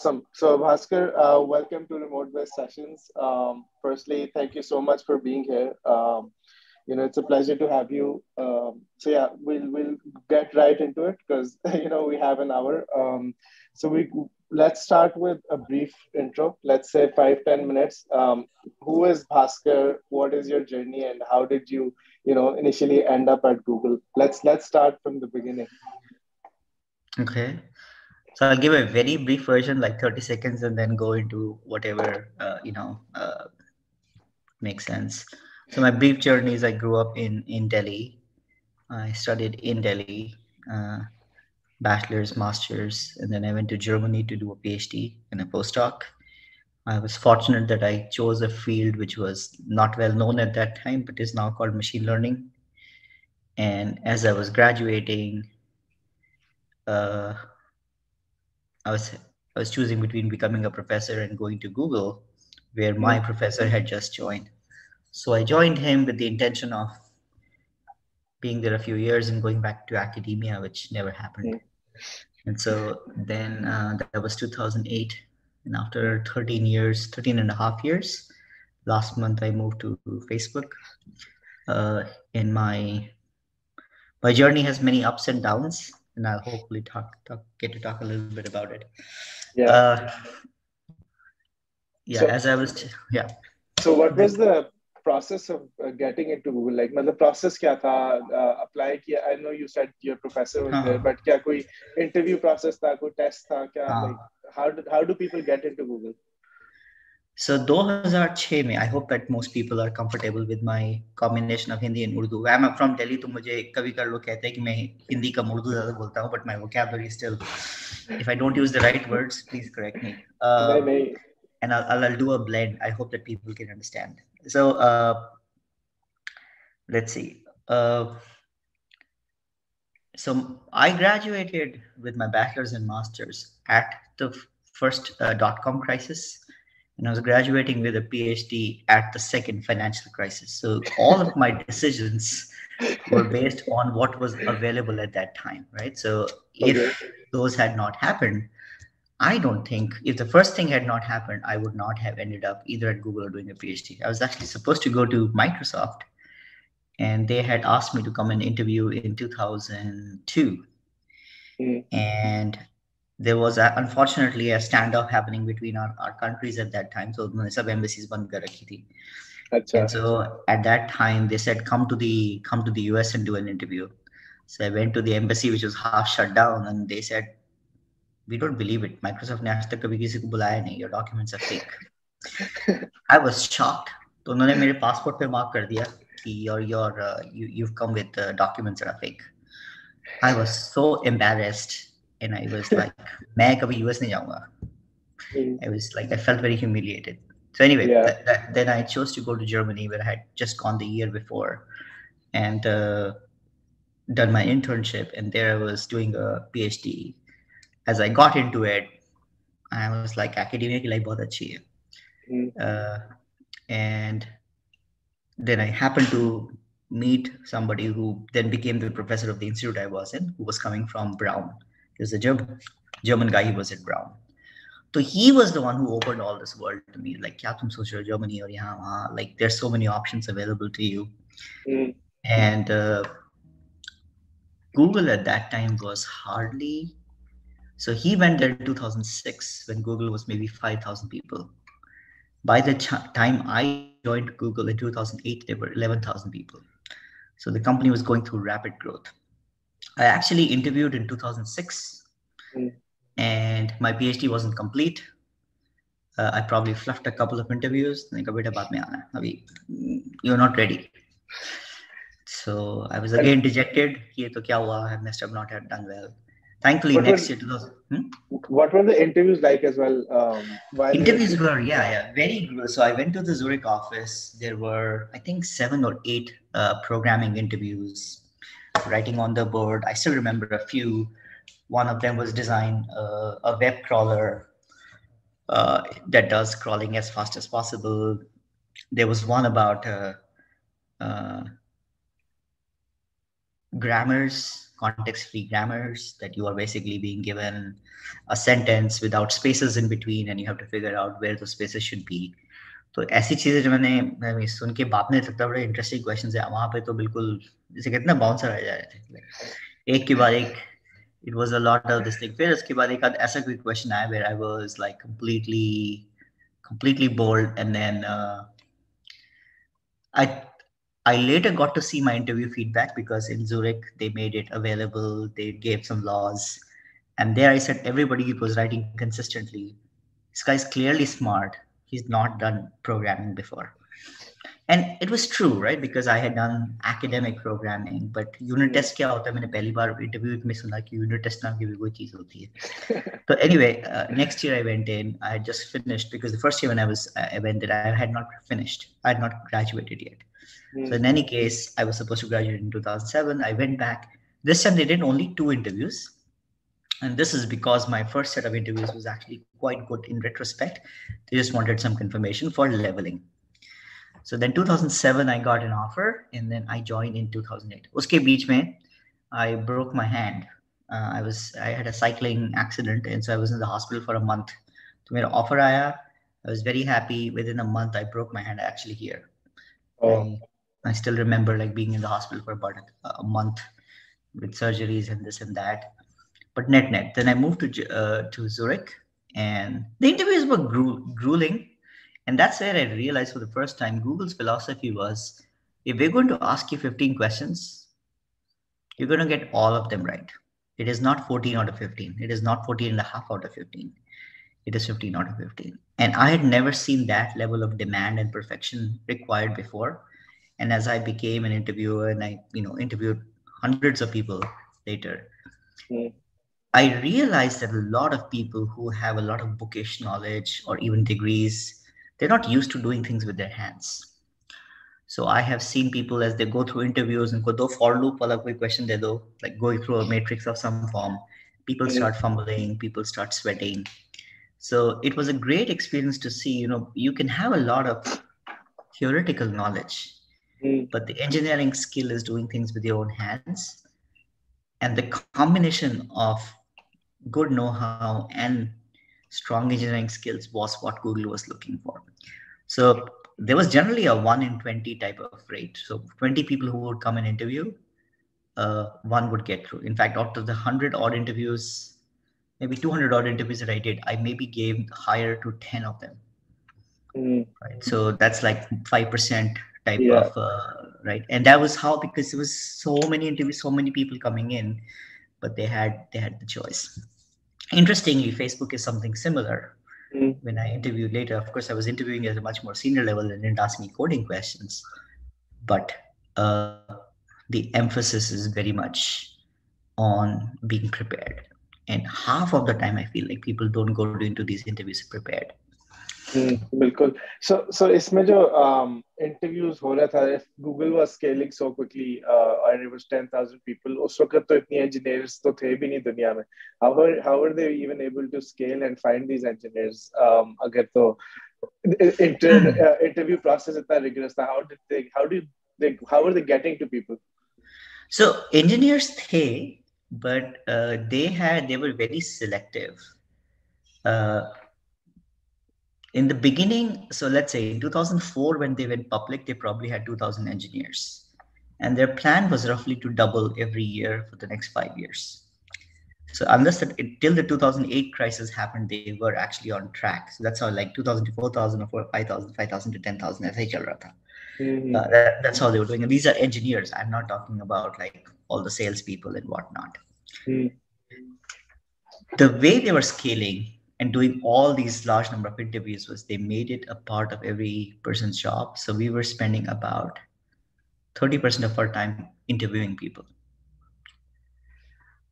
Awesome. So, Bhaskar, welcome to Remotebase Sessions. Firstly, thank you so much for being here. It's a pleasure to have you. So yeah, we'll get right into it because we have an hour. So we let's start with a brief intro. Let's say 5-10 minutes. Who is Bhaskar? What is your journey, and how did you initially end up at Google? Let's start from the beginning. Okay. So I'll give a very brief version, like 30 seconds, and then go into whatever, makes sense. So my brief journey is I grew up in Delhi. I studied in Delhi, uh, bachelor's, master's, and then I went to Germany to do a PhD and a postdoc. I was fortunate that I chose a field which was not well known at that time, but is now called machine learning. And as I was graduating, uh, I was I was choosing between becoming a professor and going to Google, where my Mm, professor had just joined. So I joined him with the intention of being there a few years and going back to academia, which never happened. mm, And so then that was 2008. And after 13 years, 13 and a half years, last month I moved to Facebook. In my journey has many ups and downs, and I'll hopefully get to talk a little bit about it. yeah. Uh, yeah, So as I was, yeah. so what was the process of getting into Google? Like, मतलब process क्या था? Apply किया? I know you said your professor was there, हाँ but क्या कोई interview process था? कोई test था? क्या like हाँ how do people get into Google? So 2006 में I hope that most people are comfortable with my combination of Hindi and Urdu. I'm from Delhi, तो मुझे कभी कभी लोग कहते हैं कि मैं हिंदी कम उर्दू ज़्यादा बोलता हूँ, but my vocabulary still, if I don't use the right words, please correct me. नहीं नहीं. And I'll do a blend. I hope that people can understand. So let's see. So I graduated with my bachelor's and master's at the first dot-com crisis, and I was graduating with a PhD at the second financial crisis. So all of my decisions were based on what was available at that time, right? So Okay. if those had not happened, I don't think if the first thing had not happened, I would not have ended up either at Google or doing a PhD. I was actually supposed to go to Microsoft, and they had asked me to come and interview in 2002. Mm, And there was unfortunately a standoff happening between our countries at that time. So उन्होंने सब embassies बंद कर रखी थी. अच्छा. And so at that time they said come to the US and do an interview. So I went to the embassy, which was half shut down, and they said, we don't believe it. Microsoft ने आज तक कभी किसी को बुलाया नहीं. Your documents are fake. I was shocked. तो उन्होंने मेरे passport पे mark कर दिया कि you've come with documents that are fake. I was so embarrassed, and I was like, मैं कभी US नहीं जाऊँगा. Mm, I was like, I felt very humiliated. So anyway, yeah. then I chose to go to Germany, where I had just gone the year before and done my internship, and there I was doing a PhD. As I got into it, I was like, academia की life बहुत अच्छी है. Mm, Uh, and then I happened to meet somebody who then became the professor of the institute I was in, who was coming from Brown. He was a German guy. He was at Brown. So he was the one who opened all this world to me. Like, क्या तुम सोच रहे हो Germany और यहाँ वहाँ? Like, there's so many options available to you. mm, And Google at that time was hardly. So he went there in 2006 when Google was maybe 5,000 people. By the time I joined Google in 2008, there were 11,000 people. So the company was going through rapid growth. I actually interviewed in 2006, mm. and my PhD wasn't complete. I probably fluffed a couple of interviews. Like, बेटा बाद में आना है. अभी you're not ready. So I was And again dejected. ये तो क्या हुआ? I messed up, not have done well. Thankfully, what next were year, 2000, what were the interviews like as well? While you were interviews were, yeah, very good. So I went to the Zurich office. There were, I think, 7 or 8 programming interviews, writing on the board. I still remember a few. One of them was design a web crawler that does crawling as fast as possible. There was one about uh, grammars, context-free grammars, that you are basically being given a sentence without spaces in between and you have to figure out where the spaces should be. तो ऐसी चीजें जो मैंने सुन के बाप ने लगता बड़े इंटरेस्टिंग क्वेश्चन है वहां पे, तो बिल्कुल जैसे कहते ना बाउंसर आ जा रहे थे, एक के बाद एक. It was a lot of this thing. फिर उसके बाद एक आध ऐसा कोई क्वेश्चन आया where I was like completely bored, and then I I later got to see my interview feedback because in Zurich they made it available. They gave some laws, and there I said everybody was writing consistently. This guy's clearly smart. He's not done programming before, and it was true, right? Because I had done academic programming, but unit Hmm. test क्या होता है? मैंने पहली बार interview में सुना कि unit test नाम की भी कोई चीज होती है. So anyway, next year I went in. I had just finished because the first year when I went in, I had not finished. I had not graduated yet. So Hmm. in any case, I was supposed to graduate in 2007. I went back. This time they did only 2 interviews, and this is because my first set of interviews was actually quite good in retrospect. They just wanted some confirmation for leveling. So then 2007 I got an offer, and then I joined in 2008. Uske beech mein, I broke my hand. I had a cycling accident, and so I was in the hospital for a month. So मेरा offer आया. I was very happy. Within a month, I broke my hand actually here. Oh. I I still remember like being in the hospital for about a month with surgeries and this and that. But net. Then I moved to Zurich, and the interviews were grueling. And that's where I realized for the first time Google's philosophy was, if we're going to ask you 15 questions, you're going to get all of them right. It is not 14 out of 15. It is not 14 and a half out of 15. It is 15 out of 15. And I had never seen that level of demand and perfection required before. And as I became an interviewer and I, interviewed hundreds of people later, Hmm. I realized that a lot of people who have a lot of bookish knowledge or even degrees, they're not used to doing things with their hands. So I have seen people as they go through interviews and go for loop wala koi question de do, like going through a matrix of some form, people Hmm. start fumbling, people start sweating. So it was a great experience to see, you can have a lot of theoretical knowledge, Hmm. but the engineering skill is doing things with your own hands. And the combination of good know-how and strong engineering skills was what Google was looking for. So there was generally a 1 in 20 type of rate. So 20 people who would come and interview, one would get through. In fact, out of the 100 odd interviews, maybe 200 odd interviews that I did, I maybe gave higher to 10 of them. Hmm. Right. So that's like 5% type Yeah. of, right. And that was how, because there was so many interviews, so many people coming in, but they had the choice. Interestingly, Facebook is something similar. Hmm. When I interviewed later, of course, I was interviewing at a much more senior level and didn't ask me coding questions. But uh, the emphasis is very much on being prepared. And half of the time, I feel like people don't go into these interviews prepared. बिल्कुल. So इसमें जो interviews हो रहा था, if Google was scaling so quickly, and it was 10,000 people, उस वक्त तो इतनी engineers तो थे भी नहीं दुनिया में. How were they even able to scale and find these engineers? अगर तो interview process इतना rigorous था, how were they getting to people? So engineers थे, but they were very selective. Uh, in the beginning, so let's say in 2004 when they went public, they probably had 2,000 engineers, and their plan was roughly to double every year for the next 5 years. So unless till the 2008 crisis happened, they were actually on track. So that's how, like 2000 to 4,000 or 5,000, 5,000 to 10,000 ऐसा ही चल रहा था. Mm-hmm. That's how they were doing. And these are engineers. I'm not talking about like all the salespeople and whatnot. Mm-hmm. The way they were scaling and doing all these large number of interviews was they made it a part of every person's job. So we were spending about 30% of our time interviewing people.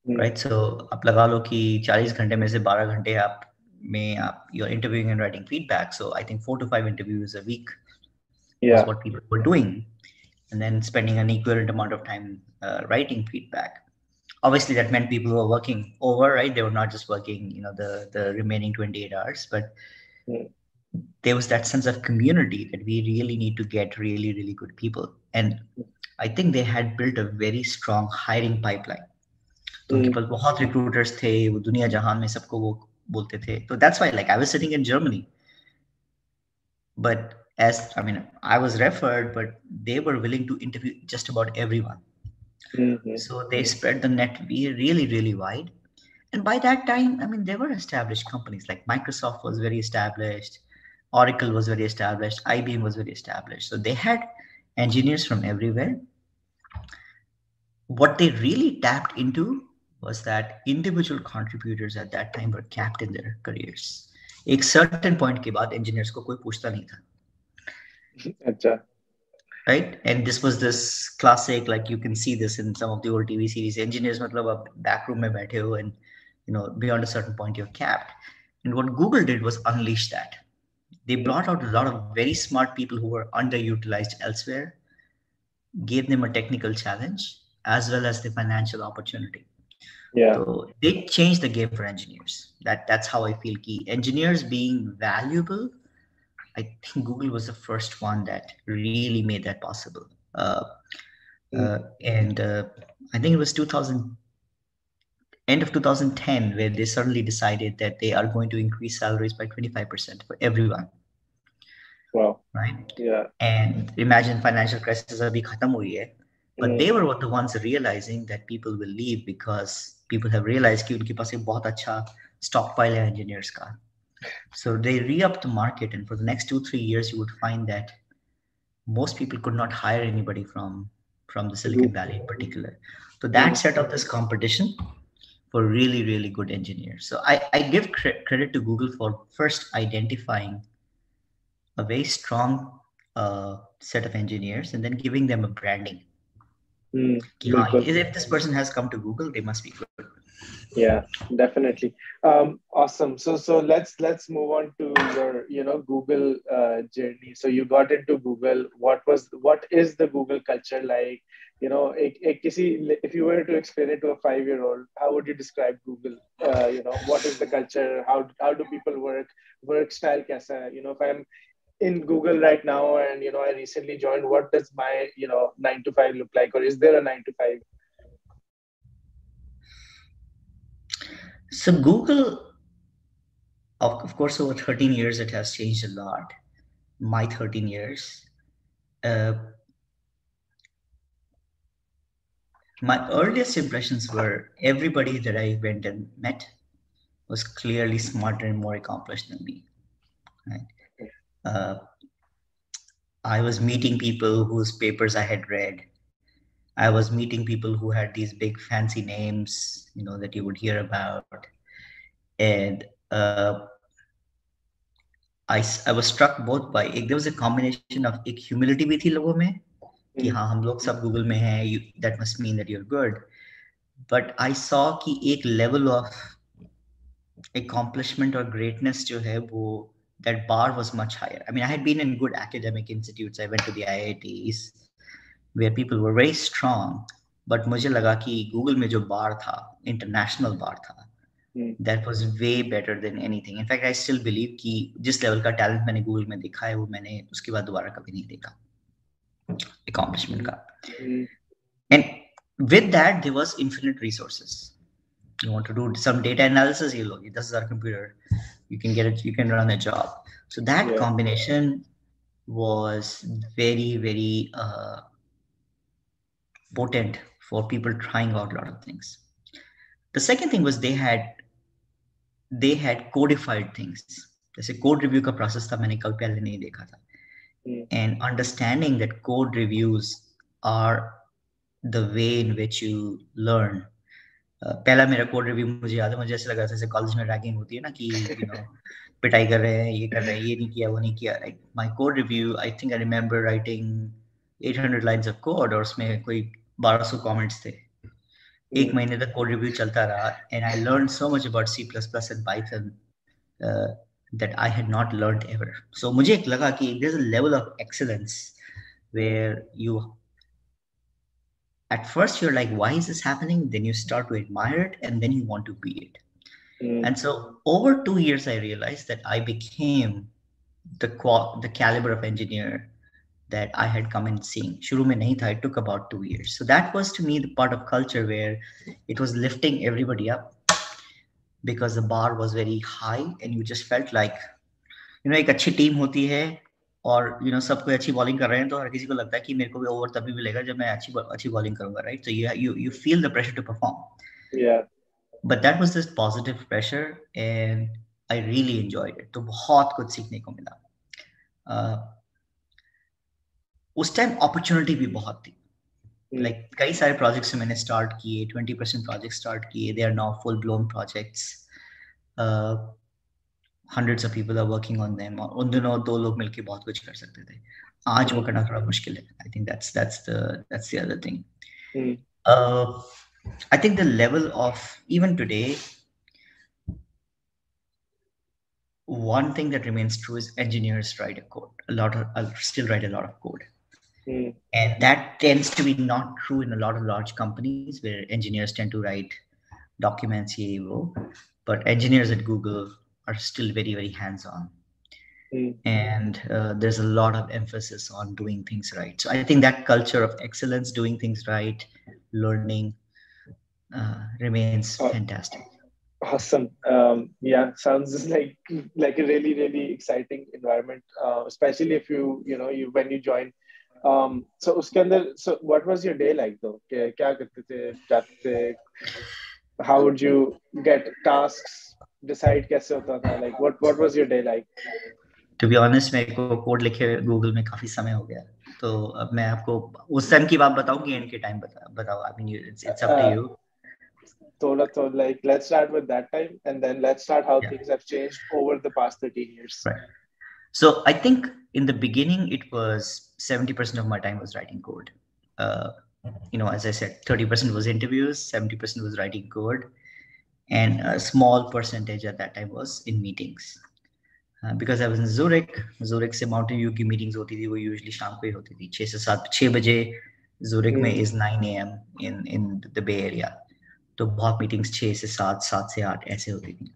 Right. So आप लगा लो कि 40 घंटे में से 12 घंटे आप you're interviewing and writing feedback. So I think 4 to 5 interviews a week was Yeah. what people were doing, and then spending an equivalent amount of time writing feedback. Obviously, that meant people were working over, right? They were not just working, the remaining 28 hours, but Mm-hmm. there was that sense of community that we really need to get really, really good people. And I think they had built a very strong hiring pipeline. तो उनके mm, पास बहुत recruiters थे, वो दुनिया जहान में सबको वो बोलते थे. तो that's why like I was sitting in Germany, but as I mean I was referred, but they were willing to interview just about everyone. mm, So they spread the net really, really wide. And by that time, I mean, there were established companies like Microsoft was very established, Oracle was very established, IBM was very established. So they had engineers from everywhere. What they really tapped into was that individual contributors at that time were capped in their careers. एक certain point के बाद engineers को कोई पूछता नहीं था, acha, right? And this was this classic, like you can see this in some of the old TV series. Engineers मतलब अब back room में बैठे हो, and beyond a certain point you're capped. And what Google did was unleash that. They mm, brought out a lot of very smart people who were underutilized elsewhere, gave them a technical challenge as well as the financial opportunity. yeah, So they changed the game for engineers. That's how I feel key. Engineers being valuable, I think Google was the first one that really made that possible. Uh, mm, and I think it was 2000, end of 2010, where they suddenly decided that they are going to increase salaries by 25% for everyone, wow, right? yeah, And imagine financial crisis abhi khatam hui hai, but mm, they were the ones realizing that people will leave because people have realized कि उनके पास एक बहुत अच्छा stockpile है engineers का. So they re-upped the market, and for the next 2-3 years, you would find that most people could not hire anybody from the Silicon Goo- Valley in particular. So that mm, set up this competition for really, really good engineers. So I give credit to Google for first identifying a very strong set of engineers and then giving them a branding. कि हाँ, bilkul. if this person has come to Google, they must be good. Yeah, definitely. Awesome. So let's move on to your Google journey. So you got into Google. What is the Google culture like? If you were to explain it to a 5-year-old, how would you describe Google? What is the culture? How do people work? Work style kaisa hai? If I'm in Google right now and I recently joined, what does my 9 to 5 look like, or is there a 9 to 5? So Google, of course, over 13 years, it has changed a lot. My 13 years. Uh, my earliest impressions were everybody that I went and met was clearly smarter and more accomplished than me. Right? Uh, I was meeting people whose papers I had read. I was meeting people who had these big fancy names, that you would hear about. And I was struck both by there was a combination of एक humility भी थी लोगों में कि हाँ हम लोग सब Google में हैं, that must mean that you're good. But I saw कि एक level of accomplishment or greatness जो है वो that bar was much higher. I mean, I had been in good academic institutes. I went to the IITs where people were very strong, but मुझे लगा कि Google में जो bar था, international bar था, Mm, that was way better than anything. In fact, I still believe कि जिस level का talent मैंने Google में देखा है वो मैंने उसके बाद दोबारा कभी नहीं देखा accomplishment mm, का. mm, And with that, there was infinite resources. You want to do some data analysis, you look, this is our computer. You can get it, you can run a job. So that yeah. combination was very, very potent for people trying out a lot of things. The second thing was they had codified things. जैसे code review का process था मैंने कल पहले नहीं देखा था. Mm, And understanding that code reviews are the way in which you learn. पहला मेरा कोड रिव्यू मुझे याद है, मुझे ऐसा लगा जैसे कॉलेज में रैगिंग होती है ना कि पिटाई कर रहे हैं, ये कर रहे हैं, ये नहीं किया, वो नहीं किया. Like my code review, I think I remember writing 800 lines of code और उसमें कोई 1200 कमेंट्स थे. एक mm, महीने तक कोड रिव्यू चलता रहा, and I learn so much about C plus plus and Python that I had not learned ever. So मुझे एक लगा कि there's a level of excellence mm, where you at first you're like, why is this happening? Then you start to admire it, and then you want to be it. mm, And so over 2 years, I realized that I became the caliber of engineer that I had come in seeing. शुरू में नहीं था. It took about 2 years. So that was to me the part of culture where it was lifting everybody up because the bar was very high and you just felt like, एक अच्छी team होती है और सब कोई अच्छी bowling कर रहे हैं तो हर किसी को लगता है कि मेरे को भी ओवर तभी मिलेगा जब मैं अच्छी अच्छी बॉलिंग करूंगा, right? So you feel the pressure to perform. Yeah. But that was this positive pressure and I really enjoyed it. तो बहुत कुछ सीखने को मिला. उस टाइम अपॉर्चुनिटी भी बहुत थी. लाइक कई सारे प्रोजेक्ट्स मैंने स्टार्ट किए, 20% प्रोजेक्ट स्टार्ट किए. They are now full blown projects. hundreds of people are working on them. और उन दिनों 2 लोग मिलके बहुत कुछ कर सकते थे. आज वो करना थोड़ा मुश्किल है. I think that's the other thing. I think the level of even today, one thing that remains true is engineers write a code. Still write a lot of code. And that tends to be not true in a lot of large companies where engineers tend to write documents, but engineers at Google are still very, very hands-on. And there's a lot of emphasis on doing things right. So I think that culture of excellence, doing things right, learning remains fantastic. Awesome. Yeah, sounds like a really really exciting environment, especially if you when you join. So uske andar, so what was your day like though? क्या करते थे, जाते थे? How would you get tasks? Decide कैसे होता था? Like what was your day like? To be honest, मेरे को कोड लिखे गूगल में काफी समय हो गया. तो अब मैं आपको उस टाइम की बात बताऊं कि एंड के टाइम बताओ. I mean, it's up to you. So like let's start with that time and then let's start how things have changed over the past 13 years. Right. So I think in the beginning it was 70% of my time was writing code. As I said, 30% was interviews, 70% was writing code, and a small percentage at that time was in meetings. Because I was in Zurich से Mountain View की meetings होती थी, वो usually शाम को ही होती थी, 6 से 7, 6 बजे. Zurich में is 9 a.m. in the Bay Area. तो बहुत मीटिंग्स 6 से 7, 7 से 8 ऐसे होती थी.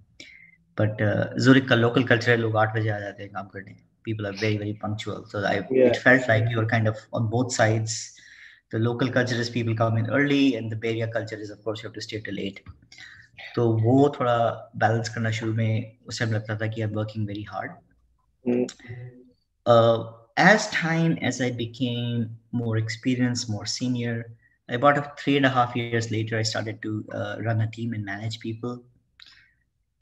बट Zurich का लोकल कल्चर है, लोग 8 बजे आ जाते हैं काम करने. People are very very punctual. So it felt like you were kind of on both sides. The local culture is people come in early and the Bay Area culture is of course you have to stay till late. तो वो थोड़ा balance करना शुरू में उस time लगता था कि I'm working very hard. As time as I became more experienced, more senior, about 3.5 years later, I started to run a team and manage people.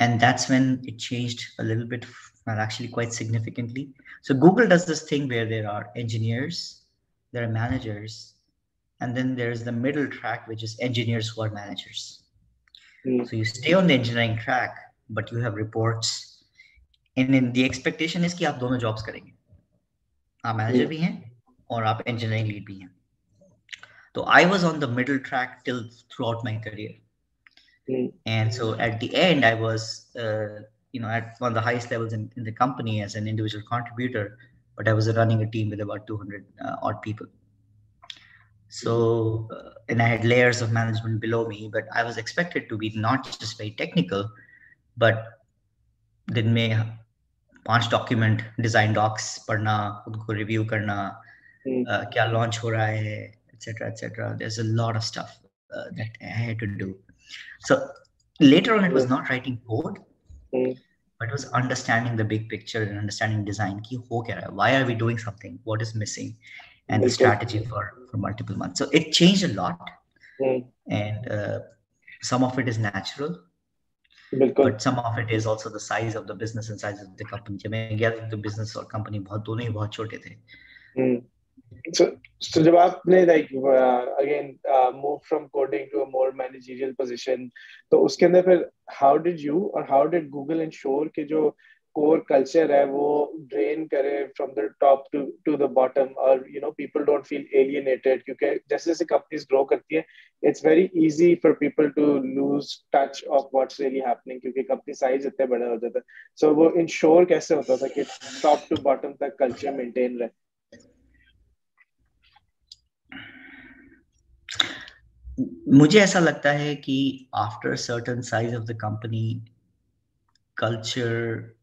And that's when it changed a little bit, actually quite significantly. So Google does this thing where there are engineers, there are managers, and then there's the middle track, which is engineers who are managers. So you stay on the engineering track, but you have reports. And then the expectation is कि आप दोनों jobs करेंगे. आप manager भी हैं और आप engineering lead भी हैं. So I was on the middle track throughout my career. And so at the end, I was, at one of the highest levels in the company as an individual contributor, but I was running a team with about 200 odd people. So, and I had layers of management below me, but I was expected to be not just very technical, but दिन में 5 document design docs पढ़ना, खुद को review करना, क्या launch हो रहा है, etc. etc. There's a lot of stuff that I had to do. So later on, it was not writing code, but it was understanding the big picture and understanding design. Ki ho kya raha hai? Why are we doing something? What is missing? And the strategy for multiple months. So it changed a lot. And some of it is natural. But some of it is also the size of the business and size of the company. जब मैं गया था तो business और company दोनों ही बहुत छोटे थे. So जब आपने again moved from coding to a more managerial position, तो उसके अंदर फिर how did Google ensure कि जो core culture है वो drain करे from the top to the bottom, or people don't feel alienated, क्योंकि जैसे जैसे companies grow करती है, it's very easy for people to lose touch of what's really happening क्योंकि company size इतने बड़ा हो जाता है. So वो ensure कैसे होता था कि top to bottom तक culture maintain रहे? मुझे ऐसा लगता है कि after certain size of the company, culture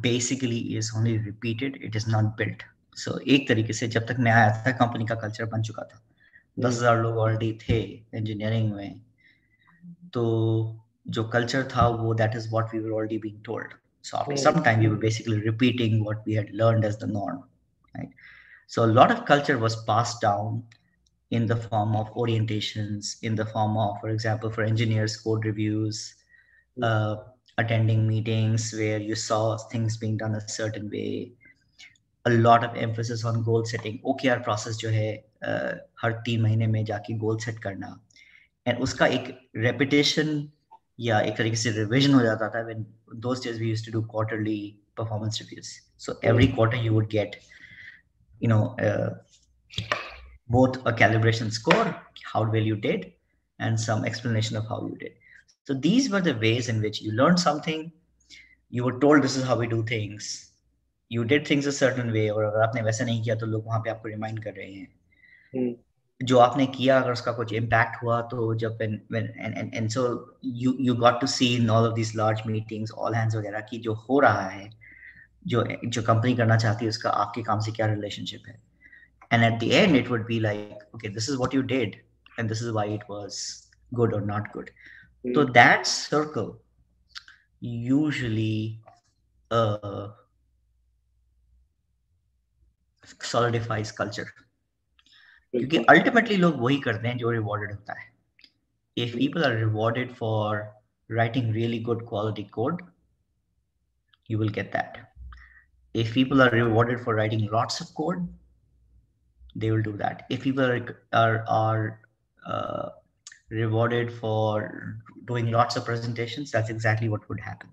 basically is only repeated, it is not built. So एक तरीके से जब तक मैं आया था कंपनी का कल्चर बन चुका था, 10,000 लोग ऑलरेडी थे इंजीनियरिंग में, तो जो कल्चर था वो that is what we were already being told. So after some time we were basically repeating what we had learned as the norm, right? So a lot of culture was passed down in the form of orientations, in the form of, for example, for engineers, code reviews, uh, attending meetings where you saw things being done a certain way, a lot of emphasis on goal setting. OKR process जो है हर 3 महीने में जाके goal set करना, and उसका एक repetition या एक तरीके से रिविजन हो जाता था. when those days we used to do quarterly performance reviews, so every quarter you would get, you know, both a calibration score, how well you did, and some explanation of how you did. So these were the ways in which you learned something, you were told this is how we do things, you did things a certain way, और अगर आपने वैसा नहीं किया तो लोग वहां पे आपको रिमाइंड कर रहे हैं. जो आपने किया अगर उसका कुछ इम्पैक्ट हुआ तो जब when and so you got to see in all of these large meetings, all hands वगैरह की जो हो रहा है, जो जो कंपनी करना चाहती है उसका आपके काम से क्या रिलेशनशिप है. And at the end it would be like, okay, this is what you did and this is why it was good or not good. So that circle usually uh, solidifies culture, क्योंकि ultimately लोग वही करते हैं जो rewarded होता है. If people are rewarded for writing really good quality code, you will get that. If people are rewarded for writing lots of code, they will do that. If people are uh, rewarded for doing lots of presentations, that's exactly what would happen.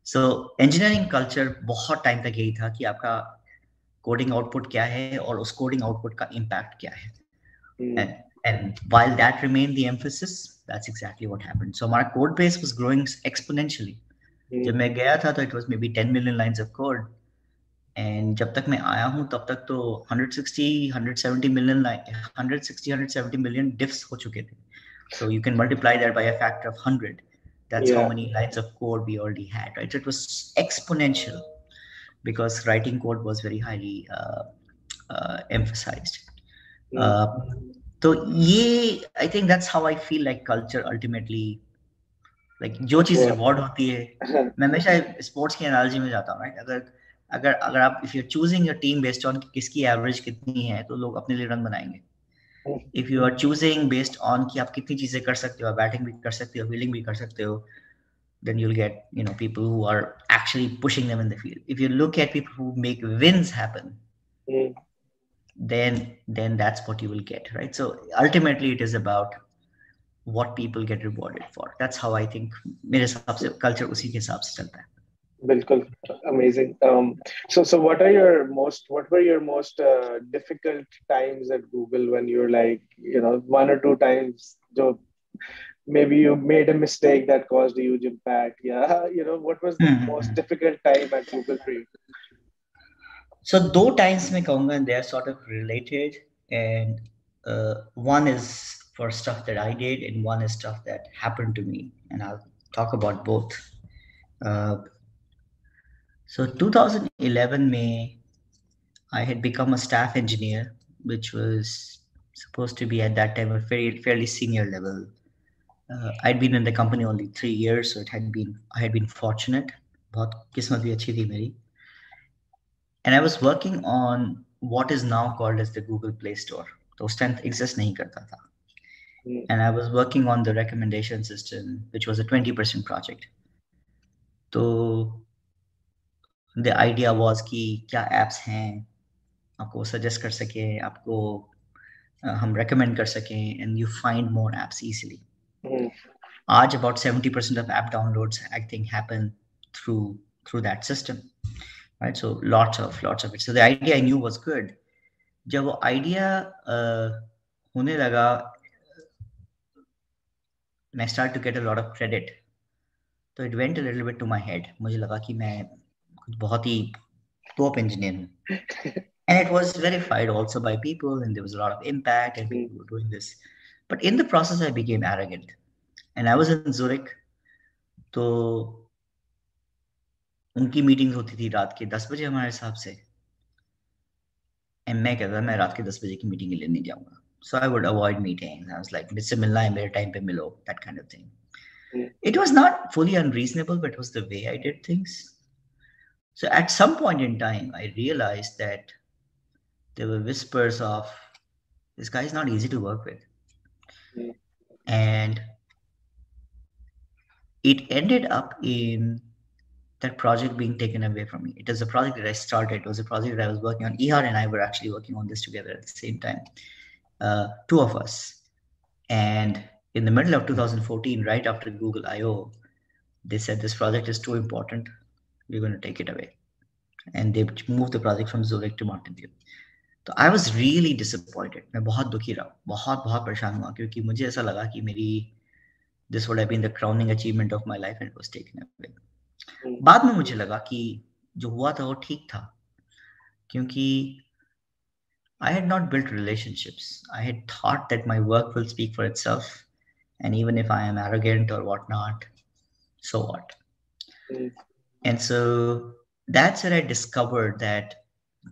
So engineering culture बहुत time तक यही था कि आपका coding output क्या है और उस कोडिंग आउटपुट का इम्पैक्ट क्या है. And while that remained the emphasis, that's exactly what happened. So our code base was growing exponentially. जब मैं गया था तो it was maybe 10 million lines of code, and जब तक मैं आया हूँ तब तक तो 160 170 million 160 170 million diffs हो चुके थे. So you can multiply that by a factor of 100. That's how many lines of code we already had, right? So it was exponential because writing code was very highly emphasized. तो ये I think that's how I feel like culture ultimately, like जो चीज reward होती है, मैं हमेशा sports की analogy में जाता हूँ, राइट? अगर अगर अगर आप if you are choosing your team based on किसकी एवरेज कितनी है तो लोग अपने लिए रन बनाएंगे. If you are choosing based on कि आप कितनी चीजें कर सकते हो, बैटिंग भी कर सकते हो, फील्डिंग भी कर सकते हो, then you'll get, you know, people who are actually pushing them in the field. If you look at people who make wins happen, then that's what you will get, right? So ultimately it is about what people get rewarded for. That's how I think मेरे हिसाब से culture उसी के हिसाब से चलता है. बिल्कुल amazing. So what were your most difficult times at Google when you're like, you know, one or two times जो maybe you made a mistake that caused a huge impact? Yeah, you know, what was the most difficult time at Google for you? So दो times मैं कहूँगा they are sort of related, and one is for stuff that I did and one is stuff that happened to me, and I'll talk about both. Uh, so 2011 में I had become a staff engineer, which was supposed to be at that time a fairly senior level. I'd been in the company only 3 years, so I had been fortunate. बहुत किस्मत भी अच्छी थी मेरी. And I was working on what is now called as the Google Play Store. तो उस time exist नहीं करता था. And I was working on the recommendation system, which was a 20% project. तो the idea was कि क्या apps हैं आपको suggest कर सके, आपको हम recommend कर सकें, and you find more apps easily. आज about 70% of app downloads I think happen through that system, right? So lots of it. So the idea I knew was good. जब वो idea होने लगा, and I started to get a lot of credit, so it went a little bit to my head. मुझे लगा कि मैं कुछ बहुत ही top engineer हूँ. And it was verified also by people, and there was a lot of impact, and people were doing this. But in the process, I became arrogant. And I was in Zurich, so उनकी meetings होती थी रात के 10 बजे हमारे हिसाब से, and मैं कहता था मैं रात के 10 बजे की मीटिंग के लिए नहीं जाऊंगा. So I would avoid meetings. I was like मुझसे मिलना है मेरे टाइम पे मिलो, that kind of thing. It was not fully unreasonable, but it was the way I did things. So at some point in time, I realized that there were whispers of this guy is not easy to work with. And it ended up in that project being taken away from me. It was a project that I started. It was a project that I was working on. Ihar and I were actually working on this together at the same time, two of us. And in the middle of 2014, right after Google I/O, they said this project is too important. We're going to take it away. And they moved the project from Zurich to Mountain View. तो I was really disappointed. मैं बहुत दुखी रहा, बहुत बहुत परेशान हुआ, क्योंकि मुझे ऐसा लगा कि मेरी this would have been the crowning achievement of my life and it was taken away. बाद में मुझे लगा कि जो हुआ था वो ठीक था, क्योंकि I had not built relationships. I had thought that my work will speak for itself, and even if I am arrogant or whatnot, so what? And so that's where I discovered that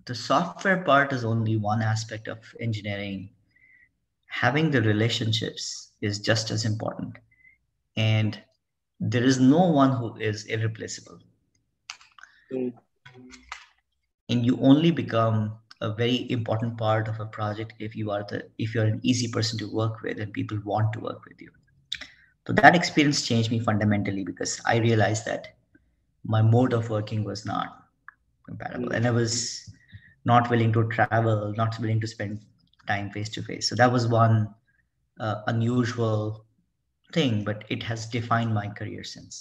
the software part is only one aspect of engineering. Having the relationships is just as important. And there is no one who is irreplaceable. And you only become a very important part of a project if you're an easy person to work with and people want to work with you. So that experience changed me fundamentally, because I realized that my mode of working was not compatible, and I was not willing to travel, not willing to spend time face to face. So that was one unusual thing, but it has defined my career since.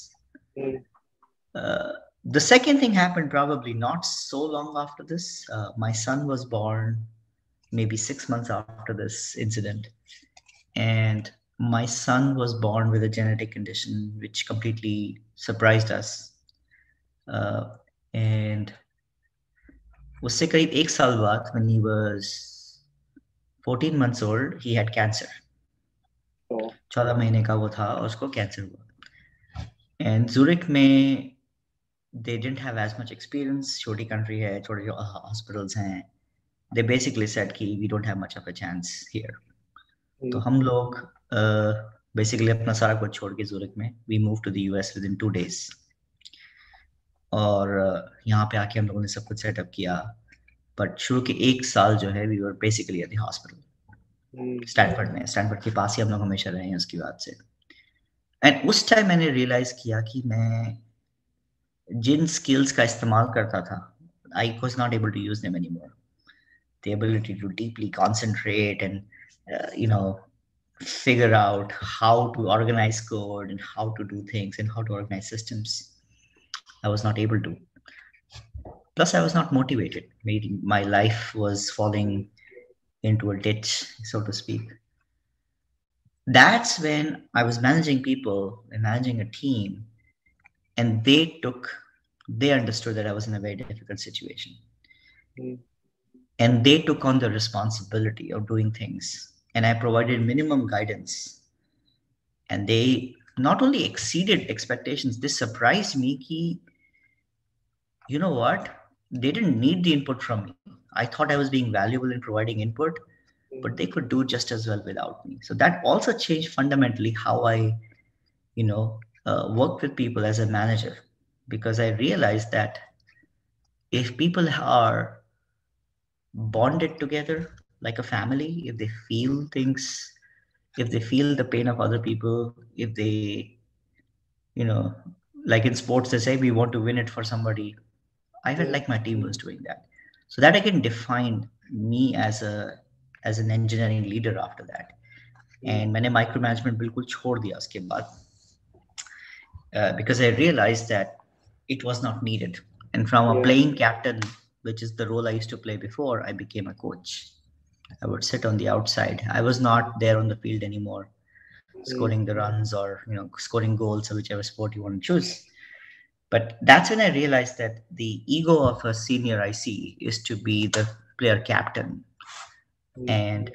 Uh, the second thing happened probably not so long after this. My son was born maybe 6 months after this incident, and my son was born with a genetic condition which completely surprised us. Uh, and उससे करीब 1 साल बाद, when he was 14 months old, he had cancer. 14 महीने का वो था और उसको कैंसर हुआ. एंड जुरिक में they didn't have as much experience. छोटी country है, छोटे hospitals हैं. They basically said कि we don't have much of a chance here. तो हम लोग basically अपना सारा कुछ छोड़ के जुरिक में we moved to the US within 2 days. और यहाँ पे आके हम लोगों ने सब कुछ सेटअप किया. बट शुरू के 1 साल जो है we were basically at the hospital. Stanford में, स्टैनफोर्ड के पास ही हम लोग हमेशा रहे हैं उसकी बात से. एंड उस टाइम मैंने रियलाइज किया कि मैं जिन स्किल्स का इस्तेमाल करता था, I was not able to use them anymore. The ability to deeply concentrate and figure out how to organize code and how to do things and how to organize systems, I was not able to. Plus I was not motivated. My life was falling into a ditch, so to speak. That's when I was managing people and managing a team, and they understood that I was in a very difficult situation. And they took on the responsibility of doing things, and I provided minimum guidance. And they not only exceeded expectations, they surprised me ki, you know what? They didn't need the input from me. I thought I was being valuable in providing input, but they could do just as well without me. So that also changed fundamentally how I work with people as a manager, because I realized that if people are bonded together like a family, if they feel things, if they feel the pain of other people, if they, like in sports, they say we want to win it for somebody. I felt like my team was doing that. So that again defined me as an engineering leader after that. And मैंने micromanagement बिल्कुल छोड़ दिया उसके बाद, because I realized that it was not needed. And from a playing captain, which is the role I used to play before, I became a coach. I would sit on the outside. I was not there on the field anymore, scoring the runs or scoring goals or whichever sport you want to choose. But that's when I realized that the ego of a senior IC is to be the player captain, and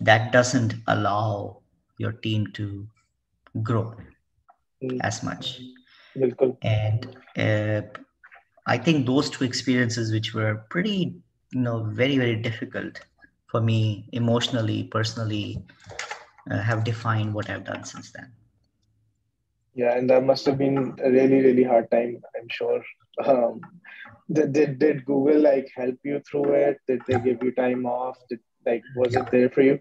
that doesn't allow your team to grow as much. बिल्कुल. And I think those two experiences, which were pretty, very, very difficult for me emotionally, personally, have defined what I've done since then. Yeah, and that must have been a really, really hard time, I'm sure. Um, did Google like help you through it? Did they give you time off? Did like was Yeah. it there for you?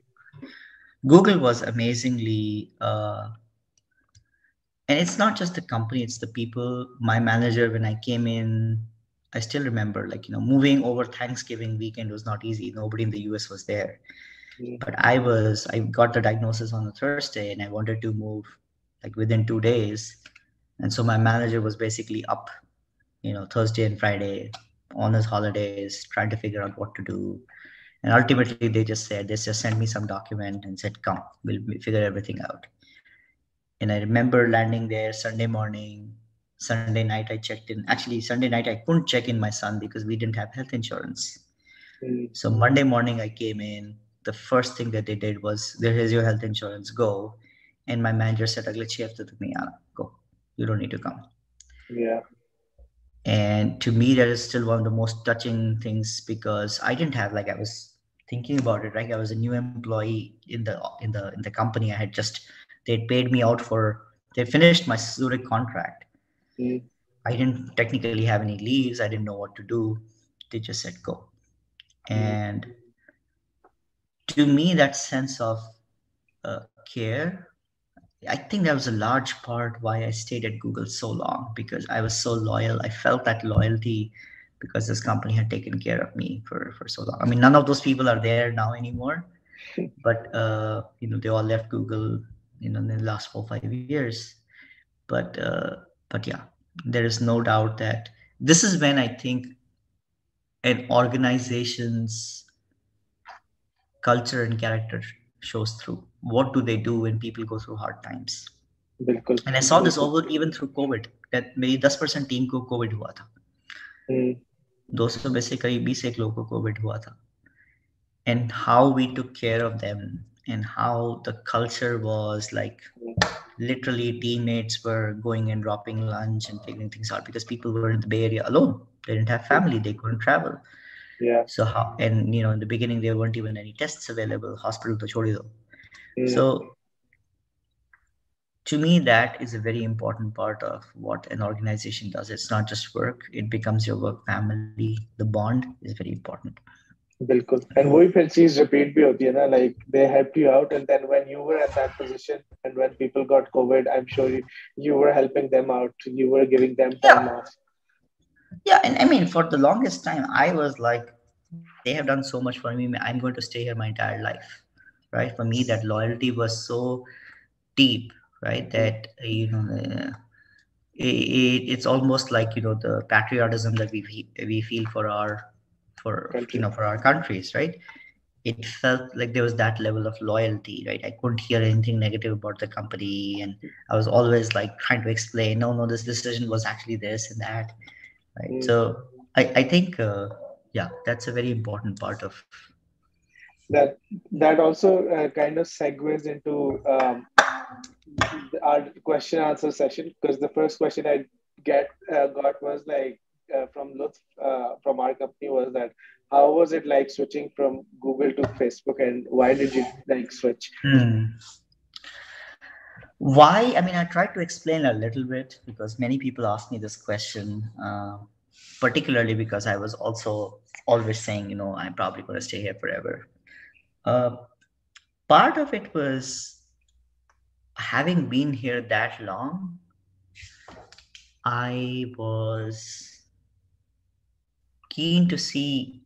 Google was amazingly, and it's not just the company, it's the people. My manager, when I came in, I still remember, like, moving over Thanksgiving weekend was not easy. Nobody in the US was there. Mm, But I got the diagnosis on a Thursday and I wanted to move like within 2 days. And so my manager was basically up, Thursday and Friday on his holidays, trying to figure out what to do. And ultimately, they just sent me some document and said, "Come, we'll figure everything out." And I remember landing there Sunday morning. Sunday night, I checked in. Actually, Sunday night, I couldn't check in my son because we didn't have health insurance. mm, So Monday morning, I came in. The first thing that they did was, "There is your health insurance. Go." And my manager said, "Agle छह हफ्ते तक नहीं आना. Go. You don't need to come." yeah. And to me, that is still one of the most touching things because I didn't have, like, I was thinking about it, right? I was a new employee in the company. I had just they'd paid me out for they finished my Zurich contract. Mm, I didn't technically have any leaves. I didn't know what to do. They just said go. mm, And to me, that sense of care, I think that was a large part why I stayed at Google so long because I was so loyal. I felt that loyalty because this company had taken care of me for so long. I mean, none of those people are there now anymore, but they all left Google, in the last 4 5 years. But but yeah, there is no doubt that this is when I think an organization's culture and character shows through. What do they do when people go through hard times? बिल्कुल And I saw this बिल्कुल. over even through COVID that मेरी 10% team को Covid हुआ था. Mm, 200 में से करीब 20 एक लोगों को कोविड हुआ था. And how we took care of them and how the culture was like mm, literally teammates were going and dropping lunch and figuring things out because people were in the Bay Area alone. They didn't have mm, family, they couldn't travel. yeah. So how, and in the beginning there weren't even any tests available, hospital to chhodi do. Mm, So to me that is a very important part of what an organization does. It's not just work, it becomes your work family. The bond is very important. बिल्कुल. And वही फिर चीज repeat भी होती है ना, like they helped you out and then when you were at that position and when people got COVID, I'm sure you were helping them out, you were giving them time Yeah. off. Yeah, and I mean, for the longest time, I was like, they have done so much for me. I'm going to stay here my entire life, right? For me, that loyalty was so deep, right? Mm, That it's almost like the patriotism that we feel for our country. for our countries, right? It felt like there was that level of loyalty, right? I couldn't hear anything negative about the company, and I was always like trying to explain, no, no, this decision was actually this and that, right? Mm. So I think yeah, that's a very important part of. That that also kind of segues into our question answer session because the first question I got was like from Lutf from our company was that how was it like switching from Google to Facebook and why did you like switch? Hmm. Why? I mean, I tried to explain a little bit because many people ask me this question, particularly because I was also always saying, I'm probably going to stay here forever. Uh, Part of it was having been here that long, I was keen to see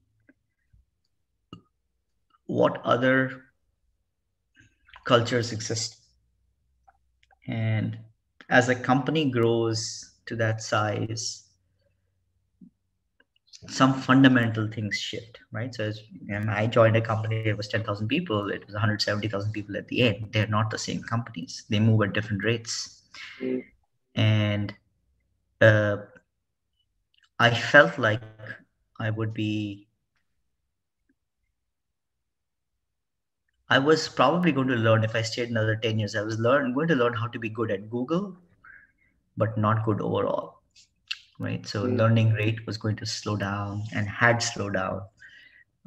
what other cultures exist. And as a company grows to that size, some fundamental things shift, right? So as I joined a company, it was 10,000 people, it was 170,000 people at the end. They're not the same companies, they move at different rates. Mm, And uh, I felt like I would be, I was probably going to learn if I stayed another 10 years, going to learn how to be good at Google, but not good overall. right? So mm, learning rate was going to slow down and had slowed down.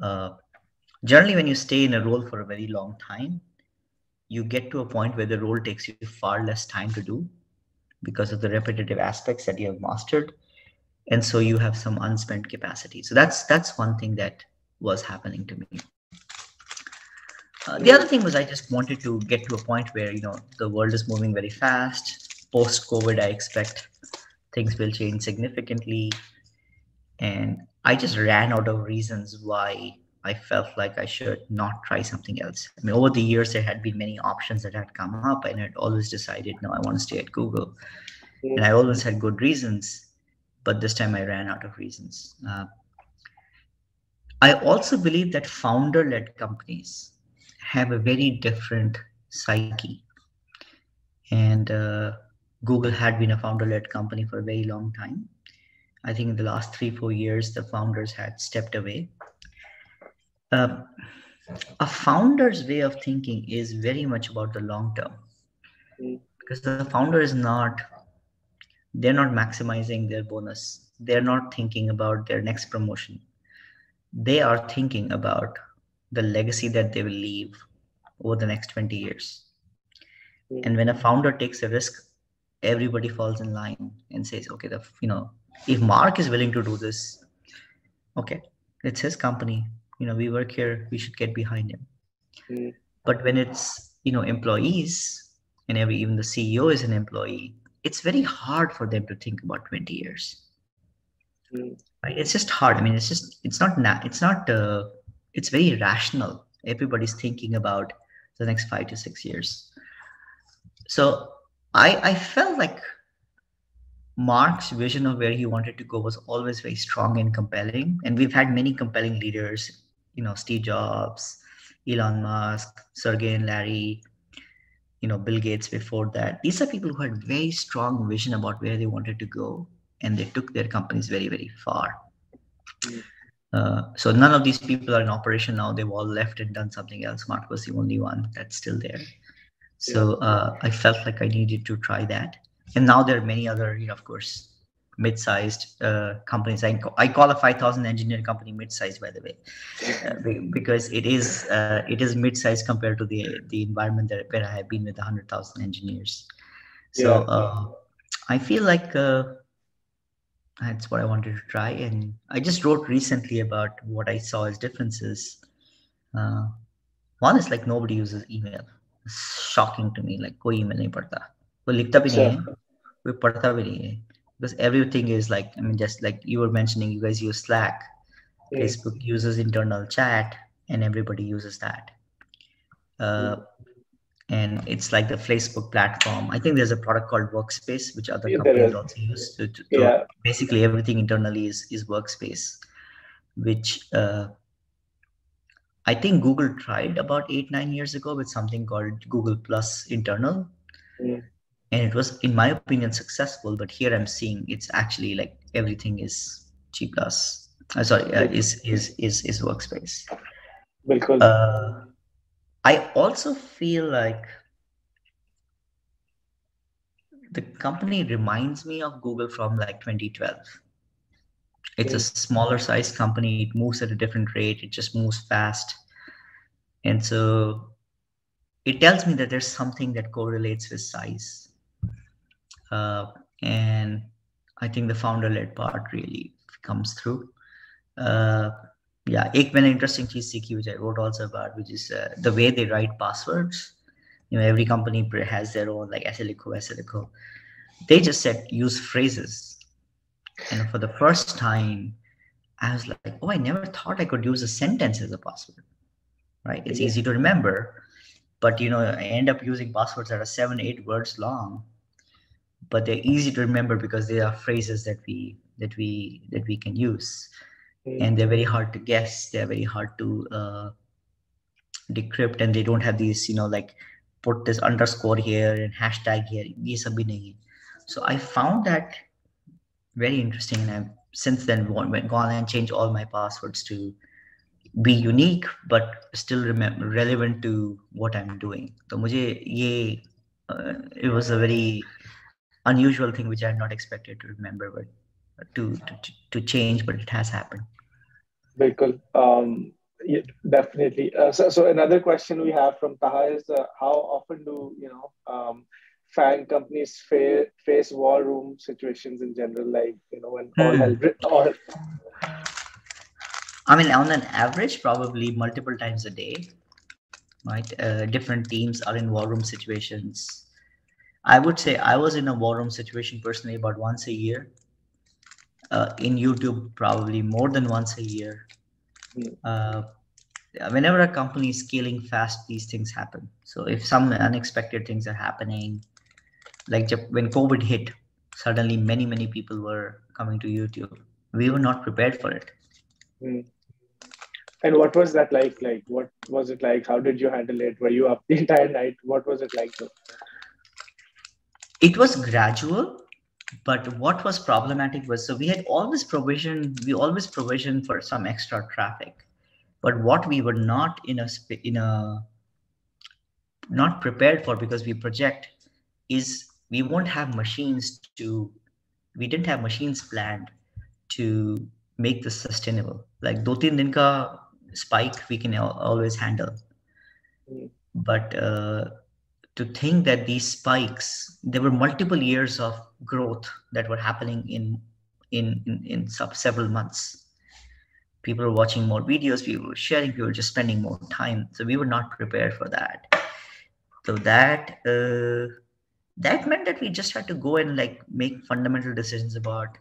Uh, Generally, when you stay in a role for a very long time, you get to a point where the role takes you far less time to do because of the repetitive aspects that you have mastered, and so you have some unspent capacity. So that's one thing that was happening to me. The other mm, thing was I just wanted to get to a point where the world is moving very fast. Post COVID, I expect things will change significantly, and I just ran out of reasons why I felt like I should not try something else. I mean, over the years, there had been many options that had come up, and I'd always decided, no, I want to stay at Google. And mm, I always had good reasons, but this time I ran out of reasons. I also believe that founder led companies have a very different psyche. And Google had been a founder led company for a very long time. I think in the last 3, 4 years, the founders had stepped away. Um, a founder's way of thinking is very much about the long term, mm, because the founder is not, they're not maximizing their bonus. They're not thinking about their next promotion. They are thinking about the legacy that they will leave over the next 20 years. mm, And when a founder takes a risk, everybody falls in line and says, okay, if Mark is willing to do this, okay, it's his company. We work here, we should get behind him. mm, But when it's employees, and even the CEO is an employee, it's very hard for them to think about 20 years. mm, Right? It's just hard. I mean, it's very rational. Everybody's thinking about the next 5 to 6 years. So I felt like Mark's vision of where he wanted to go was always very strong and compelling. And we've had many compelling leaders, Steve Jobs, Elon Musk, Sergey and Larry, Bill Gates before that. These are people who had very strong vision about where they wanted to go, and they took their companies very, very far. mm. So none of these people are in operation now. They've all left and done something else. Mark was the only one that's still there. Yeah, So I felt like I needed to try that. And now there are many other, of course, mid-sized companies. I call a 5,000 engineer company mid-sized, by the way, because it is mid-sized compared to the environment where I have been with 100,000 engineers. So yeah, I feel like that's what I wanted to try. And I just wrote recently about what I saw as differences. Uh, One is like nobody uses email. It's shocking to me. Like कोई email नहीं पढ़ता, कोई लिखता भी नहीं acha, है, कोई पढ़ता भी नहीं है. Because everything is like, I mean, just like you were mentioning, you guys use Slack. mm, Facebook uses internal chat, and everybody uses that. Uh, mm. and it's like the Facebook platform. I think there's a product called Workspace, which other Yeah, there companies is, also use. So yeah, basically, everything internally is Workspace, which I think Google tried about 8, 9 years ago with something called Google Plus Internal, mm, and it was, in my opinion, successful. But here I'm seeing it's actually like everything is G Plus. Sorry, bil- is Workspace. bilkul, Uh, I also feel like the company reminds me of Google from like 2012. It's a mm, smaller size company. It moves at a different rate. It just moves fast, and so it tells me that there's something that correlates with size. uh, and I think the founder-led part really comes through. Uh, yeah, एक मैंने interesting चीज सीखी which I wrote also about, which is the way they write passwords. Every company has their own, like ऐसे लिखो ऐसे लिखो. They just said use phrases, and for the first time, I was like, oh, I never thought I could use a sentence as a password. Right? It's yeah, easy to remember, but I end up using passwords that are 7, 8 words long, but they're easy to remember because they are phrases that we can use, mm, and they're very hard to guess. They're very hard to decrypt, and they don't have these like put this underscore here and hashtag here. Ye sab bhi nahi hai. So I found that very interesting, and I've since then gone and changed all my passwords to be unique but still relevant to what I'm doing. So मुझे ये it was a very unusual thing which I had not expected to remember, but to change, but it has happened. Bilkul. Yeah, definitely. So another question we have from Taha is how often do fan companies face war room situations in general, like when all hell Hmm. or I mean, on an average, probably multiple times a day, right? Different teams are in war room situations. I would say I was in a war room situation personally about once a year. In YouTube, probably more than once a year. Mm, Uh, Whenever a company is scaling fast, these things happen. So if some unexpected things are happening, like when COVID hit, suddenly many people were coming to YouTube. We were not prepared for it. mm. And what was that like? Like, what was it like? How did you handle it? Were you up the entire night? What was it like though? It was gradual, but what was problematic was, so we always provision for some extra traffic, but what we were not in a not prepared for, because we project, is we won't have machines to we didn't have machines planned to make this sustainable. Like do teen din ka spike we can always handle, Mm, but to think that these spikes, there were multiple years of growth that were happening in several months. People were watching more videos, people were sharing, people were just spending more time, so we were not prepared for that. So that meant that we just had to go and like make fundamental decisions about,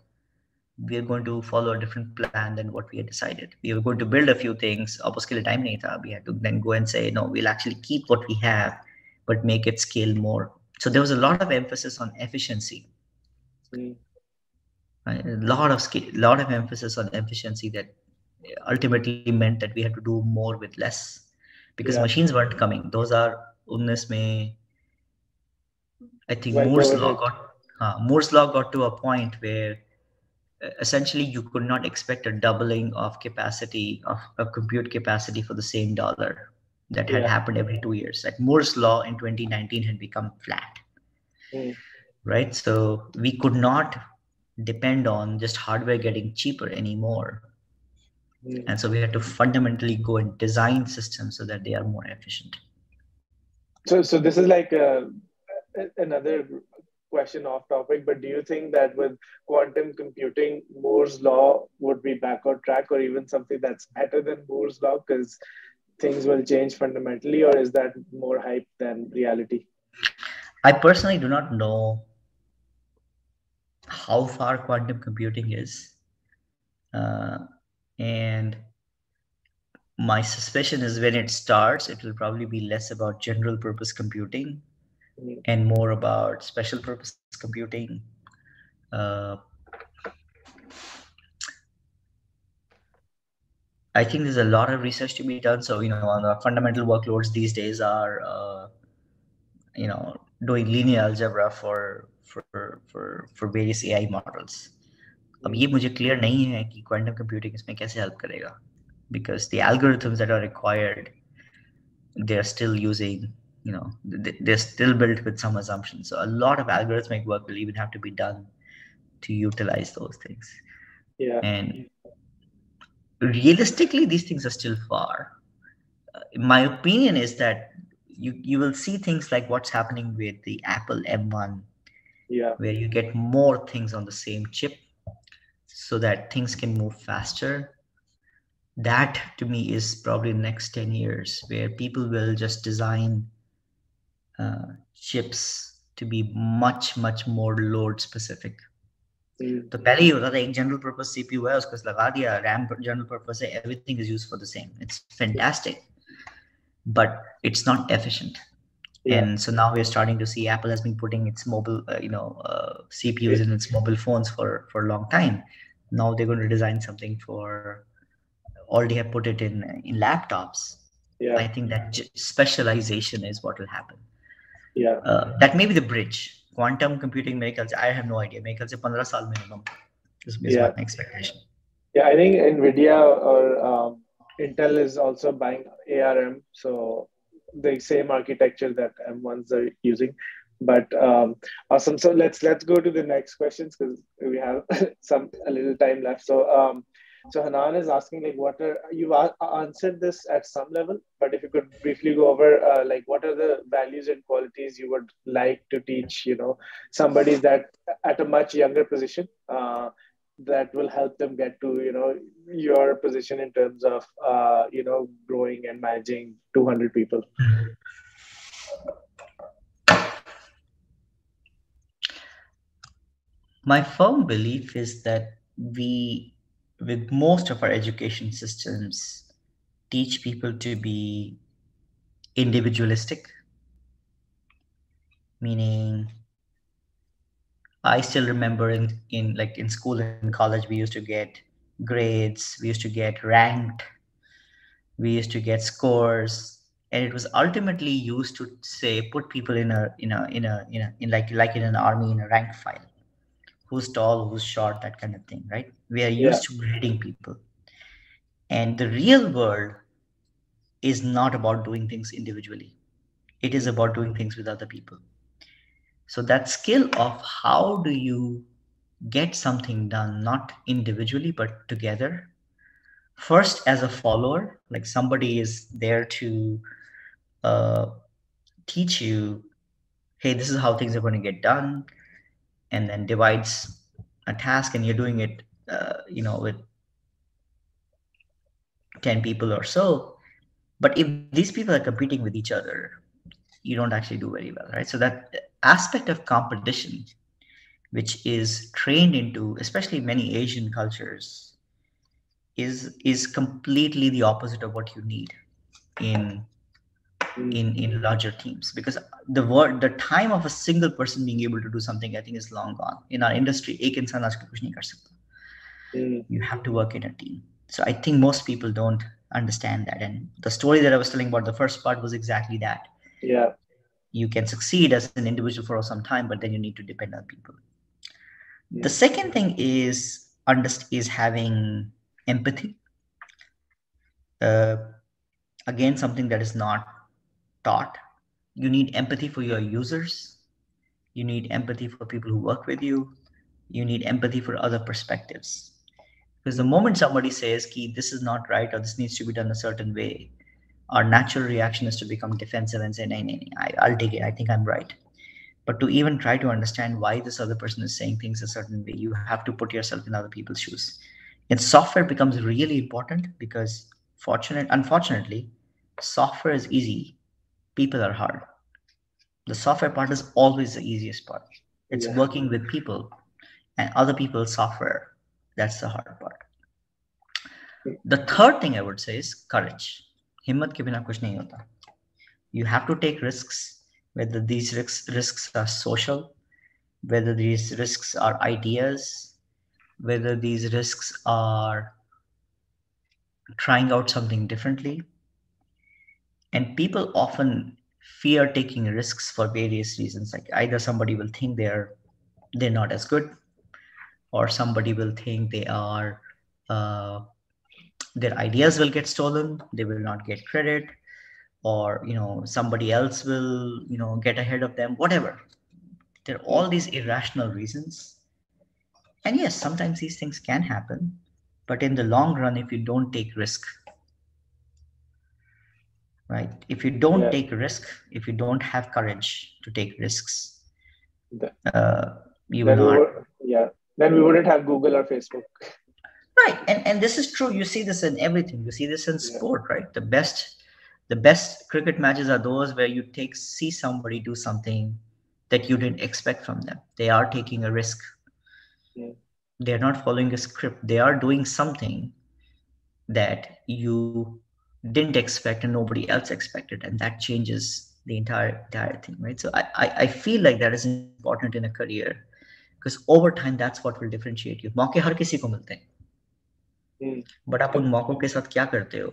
we are going to follow a different plan than what we had decided. We were going to build a few things. अब उसके लिए time नहीं था. We had to then go and say, no, we'll actually keep what we have, but make it scale more. So there was a lot of emphasis on efficiency, mm. right? A lot of emphasis on efficiency that ultimately meant that we had to do more with less, because Yeah, machines weren't coming. Those are 19 में, I think when COVID hit. Moore's law got to a point where essentially you could not expect a doubling of capacity of compute capacity for the same dollar that had Yeah. happened every 2 years. Like Moore's law in 2019 had become flat, Mm, right? So we could not depend on just hardware getting cheaper anymore. mm. And so we had to fundamentally go and design systems so that they are more efficient. So this is like another question off topic, but do you think that with quantum computing, Moore's law would be back on track, or even something that's better than Moore's law because things will change fundamentally, or is that more hype than reality? I personally do not know how far quantum computing is. Uh, and my suspicion is when it starts, it will probably be less about general purpose computing Mm, and more about special purpose computing. Uh, I think there's a lot of research to be done. So, on the fundamental workloads these days are, doing linear algebra for various AI models. अब ये mm. मुझे clear नहीं है कि quantum computing इसमें कैसे help करेगा, because the algorithms that are required, they're still using, they're still built with some assumptions. So a lot of algorithmic work will even have to be done to utilize those things. Yeah, And realistically, these things are still far. My opinion is that you will see things like what's happening with the Apple M1, yeah, where you get more things on the same chip so that things can move faster. That to me is probably the next 10 years, where people will just design chips to be much more load specific. mm, तो पहले ही होता था एक general purpose CPU है उसको लगा दिया RAM general purpose है everything is used for the same it's fantastic but it's not efficient. yeah. And so now we're starting to see Apple has been putting its mobile CPUs It, in its mobile phones for a long time. Now they're going to design something for already have put it in laptops. yeah, I think that specialization is what will happen. yeah, That may be the bridge. Quantum computing, मेरे ख्याल से, I have no idea. मेरे ख्याल से 15 साल minimum is yeah. what my expectation. Yeah, I think Nvidia or Intel is also buying ARM, so the same architecture that M1s are using. But awesome. So let's go to the next questions because we have some a little time left. So Hanan is asking like, what are you answered this at some level, but if you could briefly go over like what are the values and qualities you would like to teach, somebody that at a much younger position, that will help them get to your position in terms of growing and managing 200 people. My firm belief is that we, with most of our education systems, teach people to be individualistic, meaning I still remember in school and college we used to get grades, we used to get ranked, we used to get scores, and it was ultimately used to say put people in in an army in a rank file. Who's tall, who's short, that kind of thing, right? We are Yeah. used to grading people. And the real world is not about doing things individually. It is Mm, about doing things with other people. So that skill of how do you get something done, not individually, but together. First, as a follower, like somebody is there to uh, teach you, hey, this is how things are going to get done, and then divides a task, and you're doing it, with 10 people or so. But if these people are competing with each other, you don't actually do very well, right? So that aspect of competition, which is trained into especially many Asian cultures, is completely the opposite of what you need in mm, in larger teams, because the time of a single person being able to do something, I think, is long gone in our industry. एक इंसान आजकल कुछ नहीं कर सकता. mm. You have to work in a team. So I think most people don't understand that, and the story that I was telling about the first part was exactly that. Yeah. You can succeed as an individual for some time, but then you need to depend on people. The Mm, second thing is having empathy. uh, Again, something that is not taught. You need empathy for your users, you need empathy for people who work with you, you need empathy for other perspectives. Because the mm. moment somebody says ki this is not right or this needs to be done a certain way, our natural reaction is to become defensive and say, no, no, no, I'll take it, I think I'm right. But to even try to understand why this other person is saying things a certain way, you have to put yourself in other people's shoes. And software becomes really important because, unfortunately, software is easy, people are hard. The software part is always the easiest part. It's Yeah. working with people and other people's software. That's the hard part. Mm, The third thing I would say is courage. हिम्मत के बिना कुछ नहीं होता. You have to take risks, whether these risks are social, whether these risks are ideas, whether these risks are trying out something differently. And people often fear taking risks for various reasons. Like either somebody will think they're not as good, or somebody will think uh, their ideas will get stolen, they will not get credit, or somebody else will get ahead of them, whatever. There are mm. all these irrational reasons. And yes, sometimes these things can happen, but in the long run, if you don't take risk, right? If you don't Yeah. take risk, if you don't have courage to take risks, Th- uh, you will then we not. would, yeah. Then we wouldn't have Google or Facebook. Right, and this is true. You see this in everything. You see this in Yeah. sport, right? The best cricket matches are those where you see somebody do something that you didn't expect from them. They are taking a risk. Mm, They're not following a script. They are doing something that you didn't expect and nobody else expected, and that changes the entire thing, right? So I feel like that is important in a career, because over time that's what will differentiate you. मौके हर किसी को मिलते हैं, mm. But आप उन And मौकों के साथ क्या करते हो?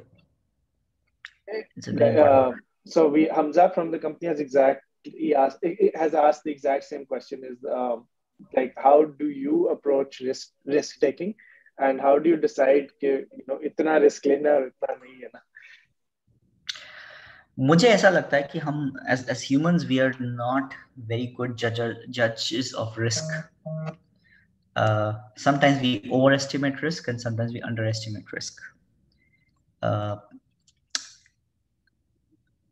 It's a very the, important. so we Hamza from the company has exactly asked it has asked the exact same question is like how do you approach risk taking and how do you decide कि itna risk lena और itna nahi है ना. मुझे ऐसा लगता है कि हम as humans we are not very good judges of risk. Sometimes we overestimate risk and sometimes we underestimate risk. Uh,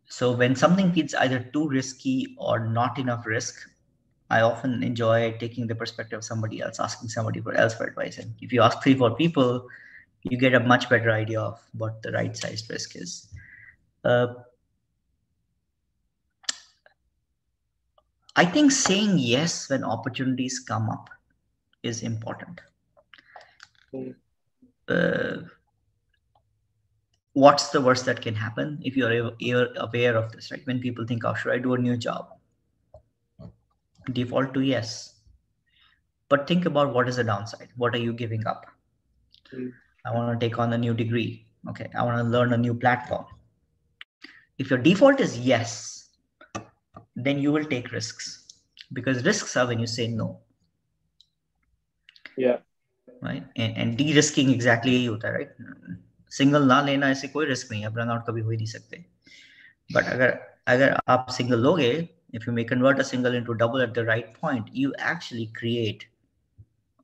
so when something feels either too risky or not enough risk, I often enjoy taking the perspective of somebody else, asking somebody else for advice. And if you ask 3 4 people, you get a much better idea of what the right sized risk is. Uh, I think saying yes when opportunities come up is important. Mm, Uh, what's the worst that can happen if you're aware of this, right? When people think, oh, should I do a new job? Default to yes. But think about what is the downside. What are you giving up? mm, I want to take on a new degree. Okay. I want to learn a new platform. If your default is yes, then you will take risks because risks are when you say no, yeah. right? And de-risking exactly यही होता है, right? Single ना लेना ऐसे कोई risk नहीं है, run out कभी हो ही नहीं सकते. बट अगर अगर आप सिंगल लोगे, if you may convert a single into double at the right point, you actually create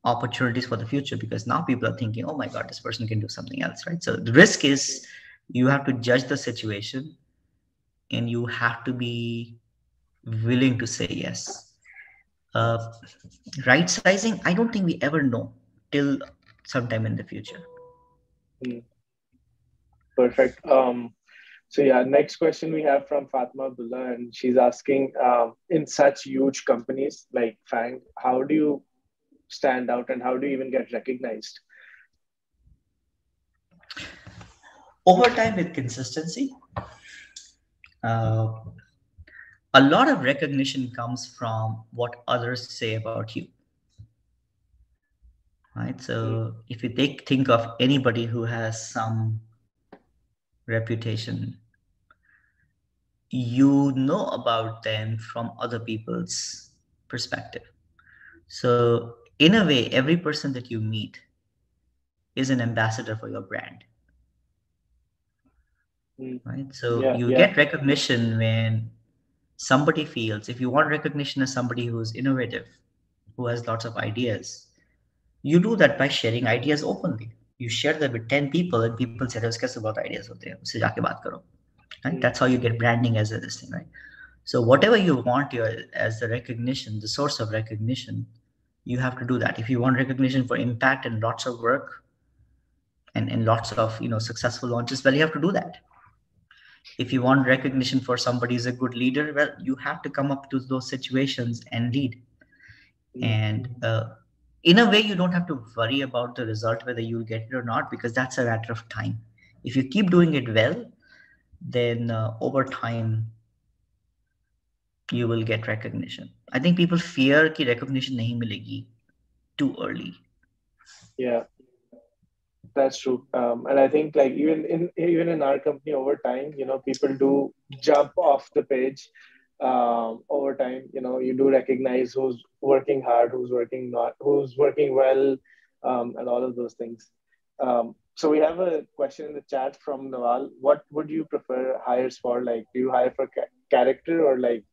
opportunities for the future because now people are thinking, oh my god, this person can do something else, right? So the risk is you have to judge the situation and you have to be willing to say yes. uh, right sizing, I don't think we ever know till sometime in the future. Mm, perfect. So yeah, next question we have from Fatma Abdullah, and she's asking, in such huge companies like Fang, how do you stand out and how do you even get recognized? Over time with consistency, uh, a lot of recognition comes from what others say about you, right? Mm, So if you think of anybody who has some reputation, you know about them from other people's perspective. So in a way, every person that you meet is an ambassador for your brand, mm, right? So yeah, you yeah. get recognition when somebody feels, if you want recognition as somebody who's innovative, who has lots of ideas, you do that by sharing ideas openly. You share that with 10 people and people say, उसके कैसे बहुत ideas होते हैं, उससे जाके बात करो, right? Mm, That's how you get branding as a this thing, right? So whatever you want your as the recognition, the source of recognition, you have to do that. If you want recognition for impact and lots of work and lots of successful launches, well, you have to do that. If you want recognition for somebody is a good leader, well, you have to come up to those situations and lead. mm, And in a way, you don't have to worry about the result, whether you get it or not, because that's a matter of time. If you keep doing it well, then over time, you will get recognition. I think people fear कि recognition नहीं मिलेगी too early. yeah. That's true. And I think like even in our company over time, people do jump off the page over time. You do recognize who's working hard, who's working not, who's working well, and all of those things. So we have a question in the chat from Nawal. What would you prefer hires for? Like, do you hire for character or like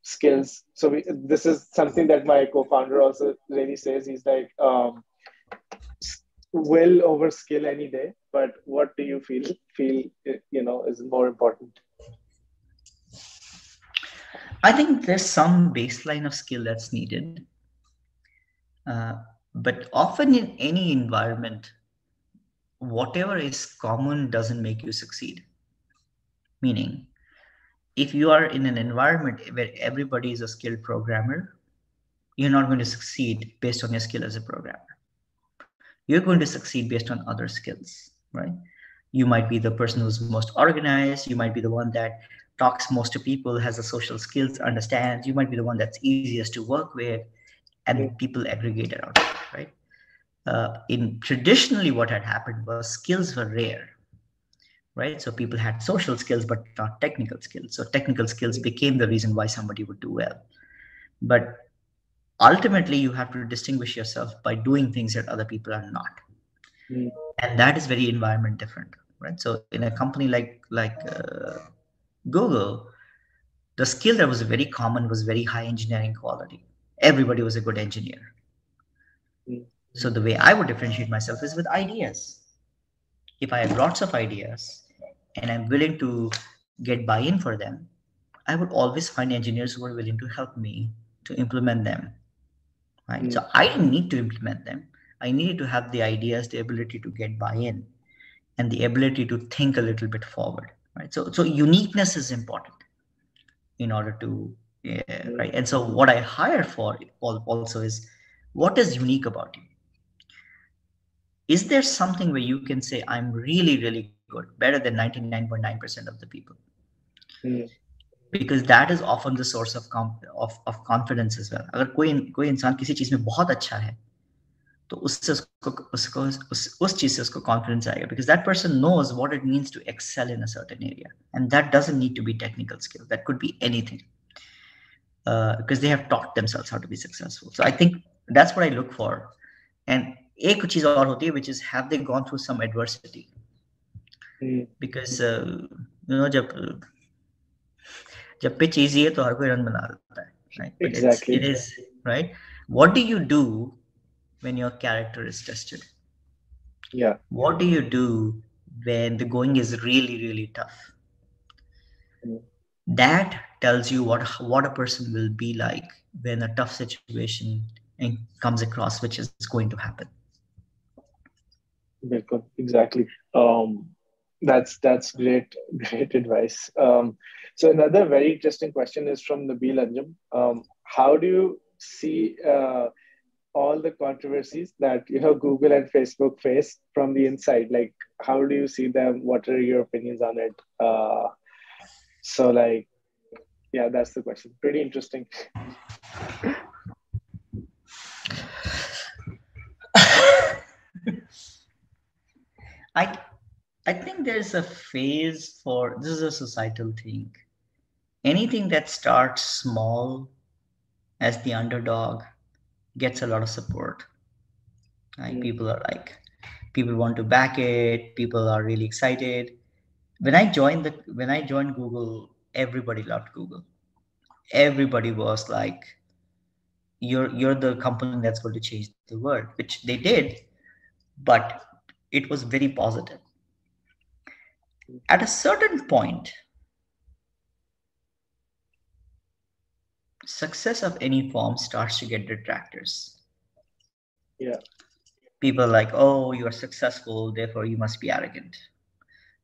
skills? So this is something that my co-founder also really says. He's like, will over skill any day, but what do you feel is more important? I think there's some baseline of skill that's needed, uh, but often in any environment, whatever is common doesn't make you succeed. Meaning, if you are in an environment where everybody is a skilled programmer, you're not going to succeed based on your skill as a programmer. You're going to succeed based on other skills, right? You might be the person who's most organized. You might be the one that talks most to people, has the social skills, understands. You might be the one that's easiest to work with, and Mm, people aggregate around it, right? In traditionally, what had happened was skills were rare, right? So people had social skills but not technical skills. So technical skills mm, became the reason why somebody would do well. But ultimately, you have to distinguish yourself by doing things that other people are not, mm, and that is very environment different, right? So in a company like Google, the skill that was very common was very high engineering quality. Everybody was a good engineer. So the way I would differentiate myself is with ideas. If I have lots of ideas and I'm willing to get buy-in for them, I would always find engineers who are willing to help me to implement them. Right? So I didn't need to implement them. I needed to have the ideas, the ability to get buy-in, and the ability to think a little bit forward. Right? So uniqueness is important in order to right. And so what I hire for also is what is unique about you. Is there something where you can say I'm really really good, better than 99.9% of the people? Because that is often the source of confidence as well. अगर कोई इंसान किसी चीज में बहुत अच्छा है तो उससे उस चीज से उसको कॉन्फिडेंस आएगा, because that person knows what it means to excel in a certain area, and that doesn't need to be technical skill, that could be anything, because they have taught themselves how to be successful. So I think that's what I look for. And एक चीज और होती है, which is have they gone through some adversity, because जब जब pitch easy है तो हर कोई रन बना देता है, right? But it is right. What do you do when your character is tested? What do you do when the going is really really tough? That tells you what a person will be like when a tough situation comes across, which is going to happen. Exactly. That's great advice. So another very interesting question is from Nabil Anjum. How do you see all the controversies that Google and Facebook face from the inside? Like, how do you see them? What are your opinions on it? So, like, yeah, that's the question. Pretty interesting. I think there's a phase for this is a societal thing. Anything that starts small as the underdog gets a lot of support. Like people want to back it. People are really excited. When I joined Google, everybody loved Google. Everybody was like, you're the company that's going to change the world, which they did, but it was very positive. At a certain point, success of any form starts to get detractors. People are like, oh, you are successful, therefore you must be arrogant.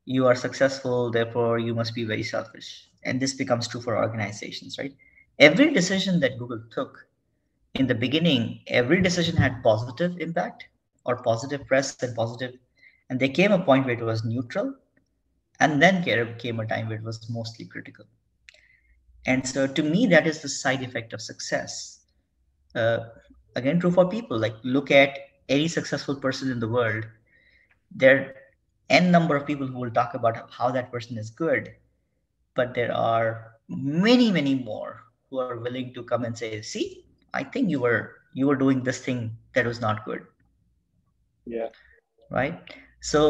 You are successful, therefore you must be very selfish. And this becomes true for organizations, right? Every decision that Google took in the beginning, every decision had positive impact or positive press and positive, and there came a point where it was neutral, and then came a time where it was mostly critical. And so to me, that is the side effect of success. Uh, Again, true for people. Like, look at any successful person in the world. There are n number of people who will talk about how that person is good, but there are many, many more who are willing to come and say, "See, I think you were doing this thing that was not good." Yeah. Right. So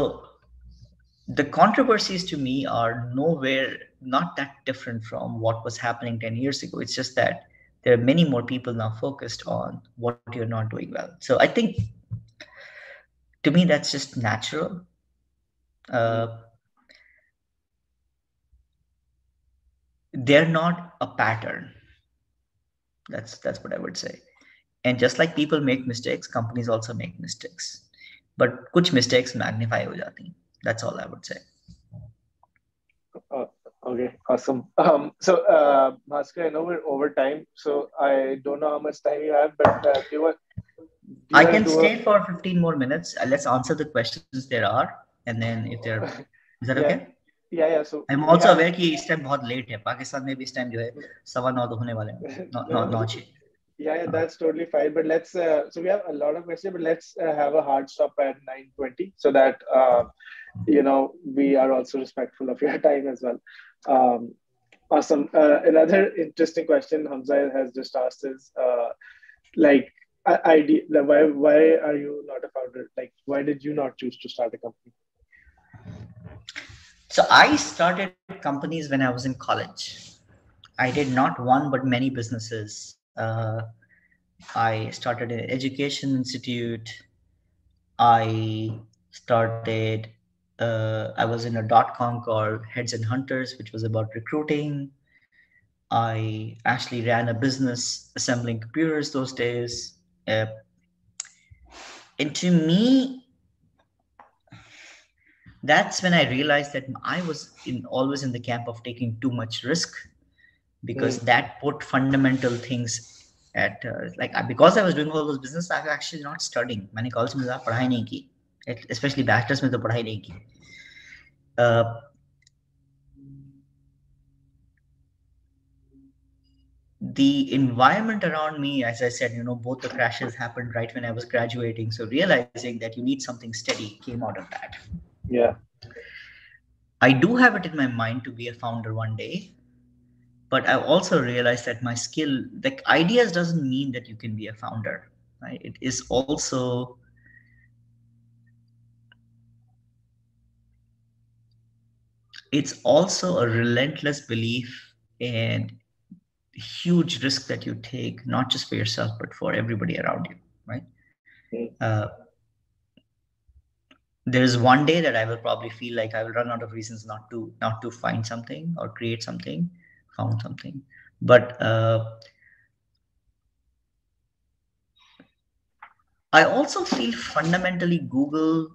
the controversies to me are nowhere not that different from what was happening 10 years ago. It's just that there are many more people now focused on what you're not doing well. So I think to me that's just natural. They're not a pattern. That's what I would say. And just like people make mistakes, companies also make mistakes, but kuch mistakes magnify ho jati. That's all I would say. Okay, awesome. So, Bhaskar, I know we're over time, so I don't know how much time you have, but I can stay for 15 more minutes. Let's answer the questions there are, and then if there, is that okay? Yeah. So I'm also aware कि इस time बहुत late है. पाकिस्तान में भी इस time जो है 9:15 तो होने वाले हैं. 9:06. Yeah, that's totally fine. But let's so we have a lot of questions, but let's have a hard stop at 9:20 so that we are also respectful of your time as well. Awesome. Another interesting question Hamza has just asked is like why are you not a founder? Like, why did you not choose to start a company? So I started companies when I was in college. I did not one but many businesses. I started an education institute. I started. I was in a .com called Heads and Hunters, which was about recruiting. I actually ran a business assembling computers those days. Uh, and to me, that's when I realized that I was always in the camp of taking too much risk, because Mm, that put fundamental things at because I was doing all those business, I was actually not studying. मैंने college में ज़्यादा पढ़ाई नहीं की, especially bachelor's में तो पढ़ाई नहीं की. Uh, the environment around me, as I said, both the crashes happened right when I was graduating. So realizing that you need something steady came out of that. yeah. I do have it in my mind to be a founder one day, but I also realized that my skill, like ideas, doesn't mean that you can be a founder. Right? It is also it's also a relentless belief and huge risk that you take, not just for yourself but for everybody around you. Right? Mm, Uh, there is one day that I will probably feel like I will run out of reasons not to find something or create something, found something. But I also feel fundamentally Google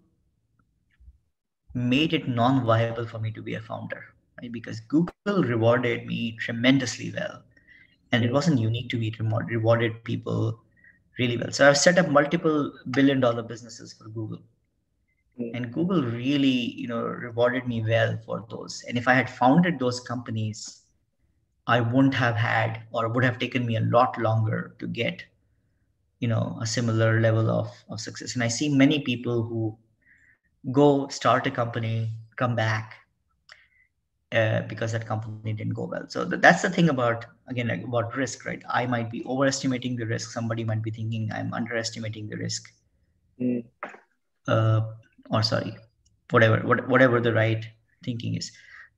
made it non-viable for me to be a founder, right? Because Google rewarded me tremendously well, and it mm, wasn't unique to me. It rewarded people really well. So I've set up multiple billion-dollar businesses for Google, mm, and Google really, rewarded me well for those. And if I had founded those companies, I wouldn't have had, or would have taken me a lot longer to get, a similar level of success. And I see many people who go start a company, come back, because that company didn't go well. So that's the thing about, again, like about risk, right? I might be overestimating the risk. Somebody might be thinking I'm underestimating the risk, mm, uh, or sorry, whatever the right thinking is.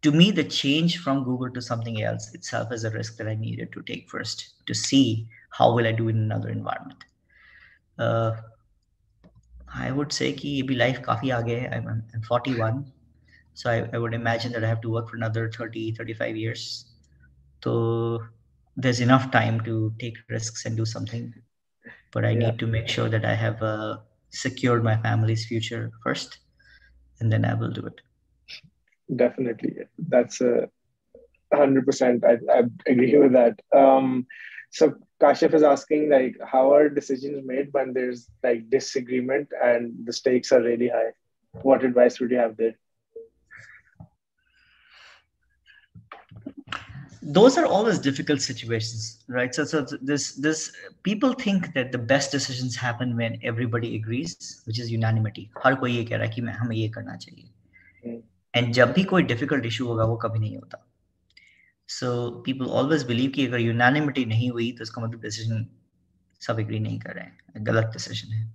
To me, the change from Google to something else itself is a risk that I needed to take first to see how will I do in another environment. Uh, I would say कि अभी life काफी आगे है. I'm 41, so I would imagine that I have to work for another 30, 35 years. So there's enough time to take risks and do something, but I yeah, need to make sure that I have secured my family's future first, and then I will do it. definitely. That's a 100%. I agree with that. So Kashif is asking like, how are decisions made when there's like disagreement and the stakes are really high? What advice would you have there? Those are always difficult situations, right? So this people think that the best decisions happen when everybody agrees, which is unanimity. हर कोई ये कह रहा है कि मैं हमें ये करना चाहिए. Mm, And जब भी कोई difficult issue होगा वो कभी नहीं होता. So people always believe कि अगर unanimity नहीं हुई तो इसका मतलब decision सब agree नहीं कर रहे हैं, गलत decision है.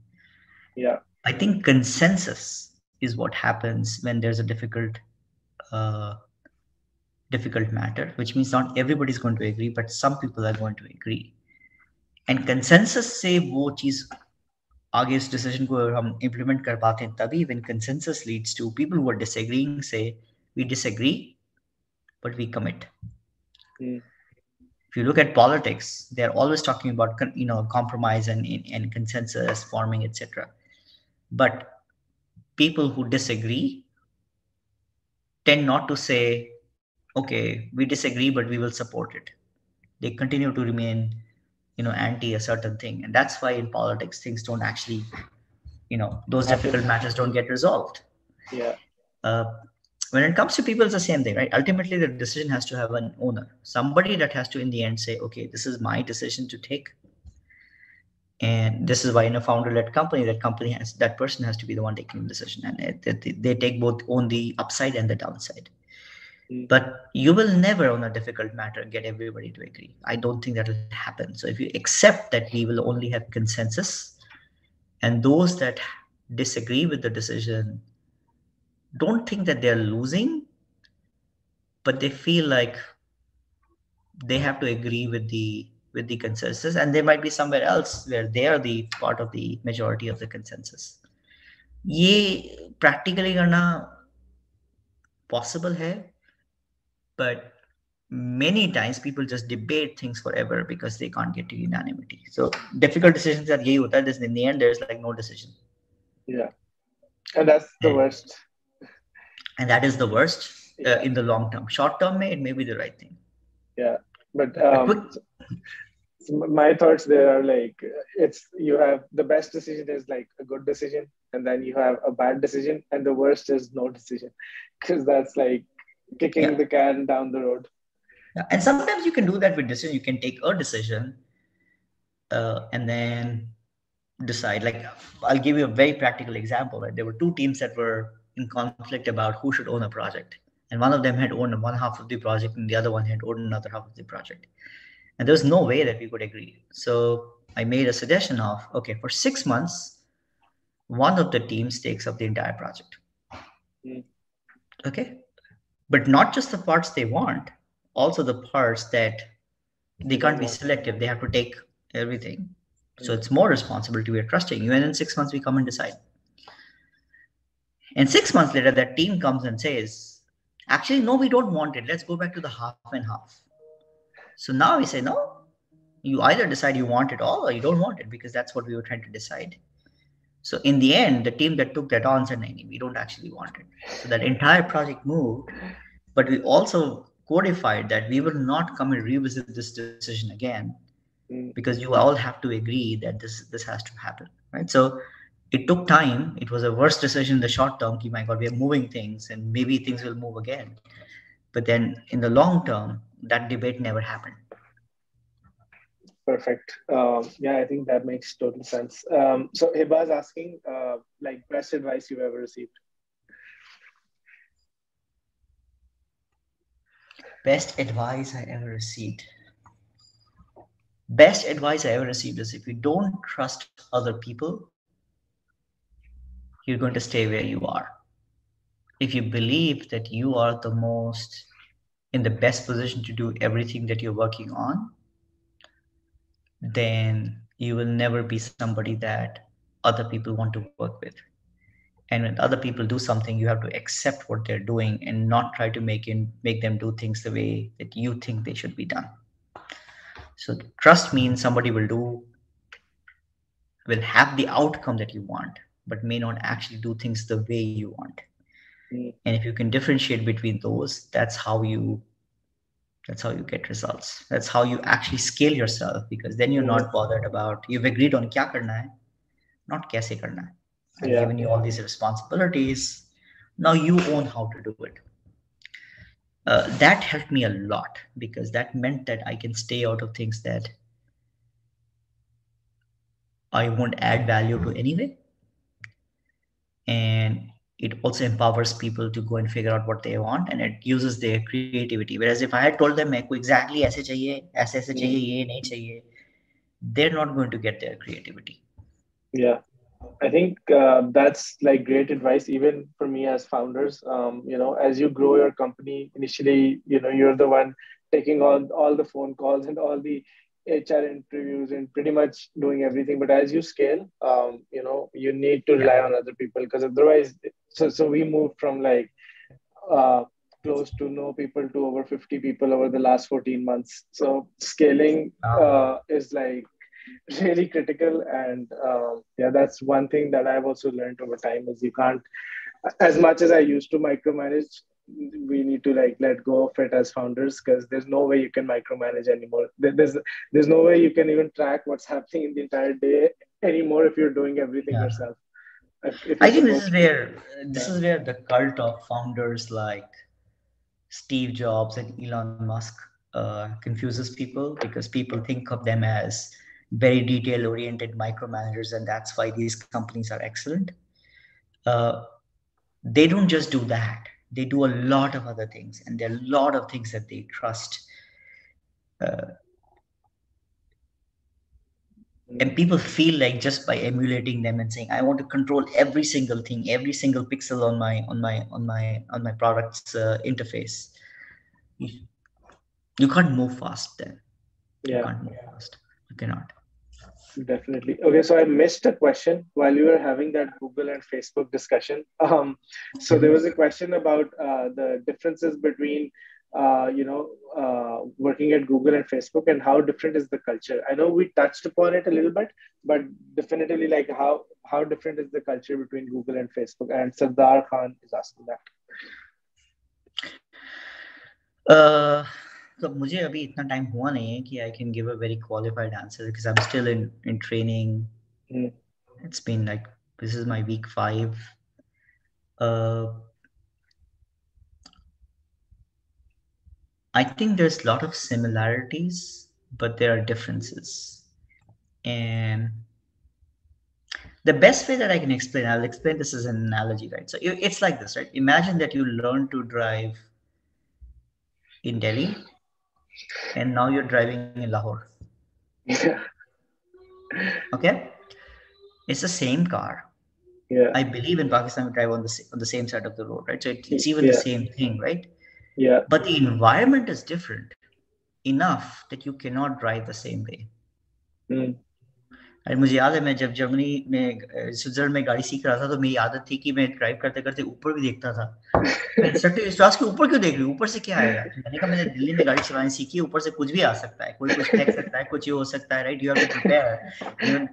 yeah. I think consensus is what happens when there's a uh, difficult matter, which means not everybody is going to agree, but some people are going to agree. And consensus से वो चीज आगे इस decision को हम implement कर पाते हैं तभी when consensus leads to people who are disagreeing say we disagree but we commit. Mm, If you look at politics, they're always talking about compromise and consensus forming, etc. But people who disagree tend not to say, okay, we disagree, but we will support it. They continue to remain, anti a certain thing. And that's why in politics, things don't actually, those happen. difficult matters don't get resolved. Yeah. Uh, when it comes to people, it's the same thing, right? Ultimately, the decision has to have an owner, somebody that has to, in the end, say, okay, this is my decision to take. And this is why in a founder-led company, that person has to be the one taking the decision, and they take both on the upside and the downside. Mm, But you will never, on a difficult matter, get everybody to agree. I don't think that will happen. So if you accept that we will only have consensus, and those that disagree with the decision don't think that they're losing, but they feel like they have to agree with the consensus, and they might be somewhere else where they are the part of the majority of the consensus. ये practically करना possible है, but many times people just debate things forever because they can't get to unanimity. So difficult decisions are यही होता है. In the end there's like no decision, Yeah, and that's the and, worst. and that is the worst Yeah, in the long term. Short term it may be the right thing. yeah. But A quick so my thoughts there are like it's you have the best decision is like a good decision, and then you have a bad decision, and the worst is no decision, because that's like kicking yeah, the can down the road. yeah. And sometimes you can do that with decision. You can take a decision and then decide. Like I'll give you a very practical example. Right? There were two teams that were in conflict about who should own a project, and one of them had owned one half of the project, and the other one had owned another half of the project. And there was no way that we could agree. So I made a suggestion of okay, for 6 months, one of the teams takes up the entire project. Mm. Okay, but not just the parts they want, also the parts that they They don't can't be want. selective. They have to take everything. So Mm. it's more responsibility. We're trusting you. And in 6 months, we come and decide. And 6 months later, that team comes and says, actually, no, we don't want it. Let's go back to the half and half. So now we say, no, you either decide you want it all or you don't want it because that's what we were trying to decide. So in the end, the team that took that on said, no, we don't actually want it. So that entire project moved, but we also codified that we will not come and revisit this decision again Mm. because you all have to agree that this has to happen, right? So it took time. It was a worse decision in the short term. My God, we are moving things, and maybe things will move again. But then in the long term, that debate never happened. Perfect. Yeah, I think that makes total sense. So Hiba is asking, like, best advice you've ever received. Best advice I ever received. Best advice I ever received is if you don't trust other people, you're going to stay where you are. If you believe that you are the most in the best position to do everything that you're working on, then you will never be somebody that other people want to work with. And when other people do something, you have to accept what they're doing and not try to make them do things the way that you think they should be done. So trust means somebody will have the outcome that you want, but may not actually do things the way you want. Mm. And if you can differentiate between those, that's how you get results. That's how you actually scale yourself because then you're Mm. not bothered about you've agreed on kya karna hai, not kaise karna hai. I've Yeah, given you all these responsibilities. Now you own how to do it. That helped me a lot because that meant that I can stay out of things that I won't add value to anyway. And it also empowers people to go and figure out what they want and it uses their creativity. Whereas if I had told them मेरे को exactly ऐसे चाहिए, ऐसे चाहिए, mm. ये नहीं चाहिए, they're not going to get their creativity. Yeah. I think that's like great advice, even for me as founders. As you grow your company, initially, you're the one taking on all the phone calls and all the HR interviews and pretty much doing everything. But as you scale, you need to Yeah. rely on other people because otherwise, so we moved from like uh, close to no people to over 50 people over the last 14 months. So scaling is like really critical, and yeah, that's one thing that I've also learned over time is you can't, as much as I used to micromanage, we need to like let go of it as founders because there's no way you can micromanage anymore. There's no way you can even track what's happening in the entire day anymore if you're doing everything Yeah. yourself, if you're I think supposed to. this Yeah. is where the cult of founders like Steve Jobs and Elon Musk confuses people because people think of them as very detail oriented micromanagers and that's why these companies are excellent. Uh, they don't just do that. They do a lot of other things and there are a lot of things that they trust. Uh, and Mm. people feel like just by emulating them and saying I want to control every single thing, every single pixel on my product's interface, You, you can't move fast then. You Yeah, can't move fast. You cannot. definitely. Okay, so I missed a question while we were having that Google and Facebook discussion. So there was a question about the differences between, working at Google and Facebook, and how different is the culture. I know we touched upon it a little bit, but definitively, like how different is the culture between Google and Facebook? And Sardar Khan is asking that. Uh, so मुझे अभी इतना time हुआ नहीं है कि I can give a very qualified answer because I'm still in training. Mm, It's been like this is my week 5. Uh, I think there's a lot of similarities, but there are differences. And the best way that I can explain, I'll explain this as an analogy, right? So it's like this, right? Imagine that you learn to drive in Delhi and now you're driving in Lahore. yeah, Okay? It's the same car. yeah, I believe in Pakistan we drive on the same side of the road, right? So it's even the yeah, same thing, right? yeah. But the environment is different enough that you cannot drive the same way. Mm, अरे मुझे याद है मैं जब Germany में Switzerland में गाड़ी सीख रहा था तो मेरी आदत थी कि मैं ड्राइव करते करते ऊपर भी देखता था. फिर इंस्ट्रक्टर विश्वास के ऊपर क्यों देख रही हूँ, ऊपर से क्या आएगा. तो मैंने कहा मैंने दिल्ली में गाड़ी चलानी सीखी है, ऊपर से कुछ भी आ सकता है, कोई कुछ फेंक सकता है, कुछ ये हो सकता है, right. You have to prepare.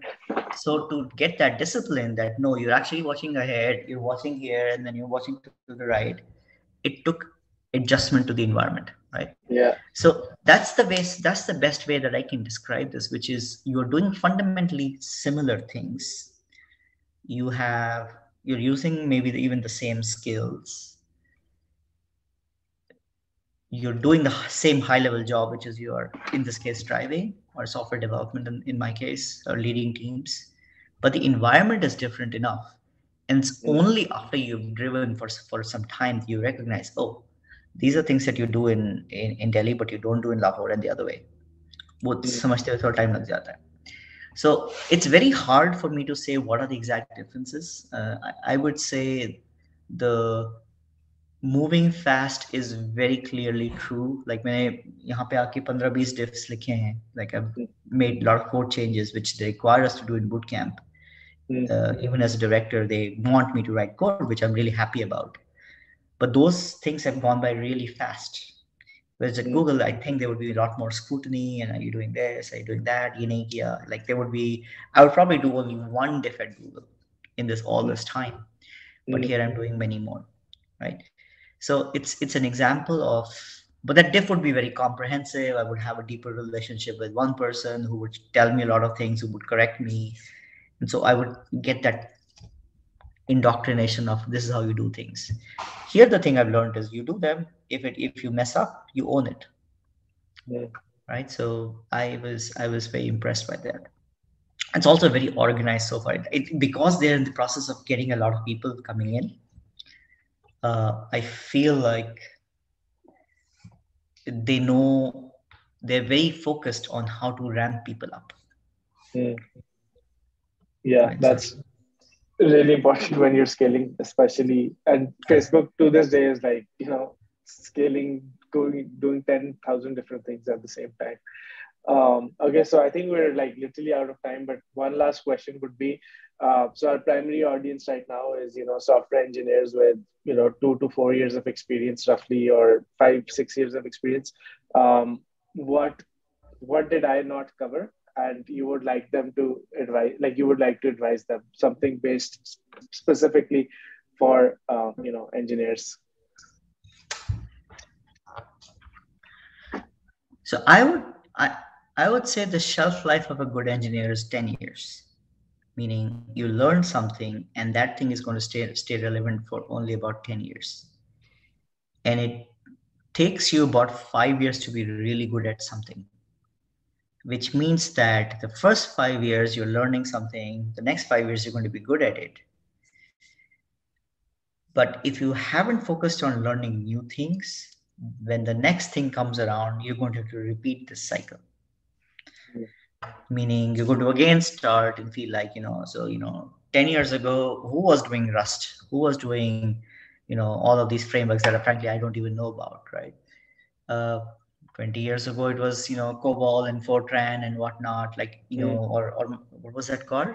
So to get that discipline that no, you're actually watching ahead, you're watching here, and then you're watching to the right, it took adjustment to the environment, right? yeah. So that's the best way that I can describe this, which is you're doing fundamentally similar things. You're using maybe even the same skills. You're doing the same high level job, which is you're in this case driving or software development in my case, or leading teams, but the environment is different enough. And it's Mm, only after you've driven for some time that you recognize, oh, these are things that you do in Delhi but you don't do in Lahore, and the other way. वो mm, समझते हुए थोड़ा time लग जाता है. So it's very hard for me to say what are the exact differences. I would say the moving fast is very clearly true. Like मैंने यहाँ पे आके 15-20 diffs लिखे हैं. Like I've mm, made a lot of code changes which they require us to do in boot camp. mm, Even as a director, they want me to write code, which I'm really happy about. But those things have gone by really fast. Whereas at mm, Google, I think there would be a lot more scrutiny. And are you doing this? Are you doing that? You know, yeah. Like there would be, I would probably do only one diff at Google in this all mm, this time. But mm, here I'm doing many more, right? So it's an example of, but that diff would be very comprehensive. I would have a deeper relationship with one person who would tell me a lot of things, who would correct me, and so I would get that indoctrination of this is how you do things. Here, the thing I've learned is you do them. If you mess up, you own it, mm, right? So I was very impressed by that. It's also very organized so far. Because they're in the process of getting a lot of people coming in. I feel like they know they're very focused on how to ramp people up, mm. Yeah, right? So that's really important when you're scaling, especially. And Facebook to this day is like, scaling, going, doing 10,000 different things at the same time. Okay, so I think we're like literally out of time, but one last question would be, so our primary audience right now is, software engineers with, 2 to 4 years of experience roughly, or 5, 6 years of experience. What did I not cover? And you would like them to advise, like you would like to advise them something based specifically for, engineers. so I would say the shelf life of a good engineer is 10 years, meaning you learn something and that thing is going to stay relevant for only about 10 years. And it takes you about 5 years to be really good at something, which means that the first 5 years you're learning something, the next 5 years you're going to be good at it. But if you haven't focused on learning new things, when the next thing comes around, you're going to have to repeat this cycle. Meaning you're going to again start and feel like, 10 years ago, who was doing Rust? Who was doing, all of these frameworks that are frankly I don't even know about, right? uh, 20 years ago it was, COBOL and Fortran and whatnot, like, Mm. or what was that called,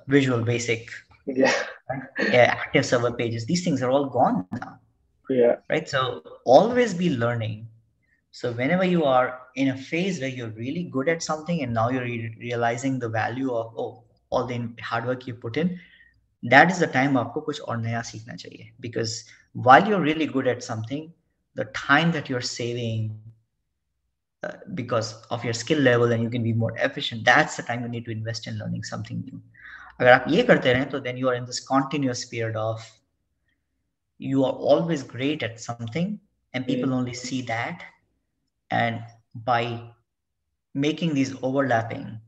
Visual Basic, Yeah. right? Yeah, active server pages. These things are all gone now, Yeah. right? So always be learning. So whenever you are in a phase where you're really good at something and now you're realizing the value of, oh, all the hard work you put in, that is the time आपको कुछ और नया सीखना चाहिए. Because while you're really good at something, the time that you're saving, because of your skill level, and you can be more efficient, that's the time you need to invest in learning something new. अगर आप ये करते रहें तो then you are in this continuous period of, you are always great at something and people Mm. only see that. And by making these overlapping,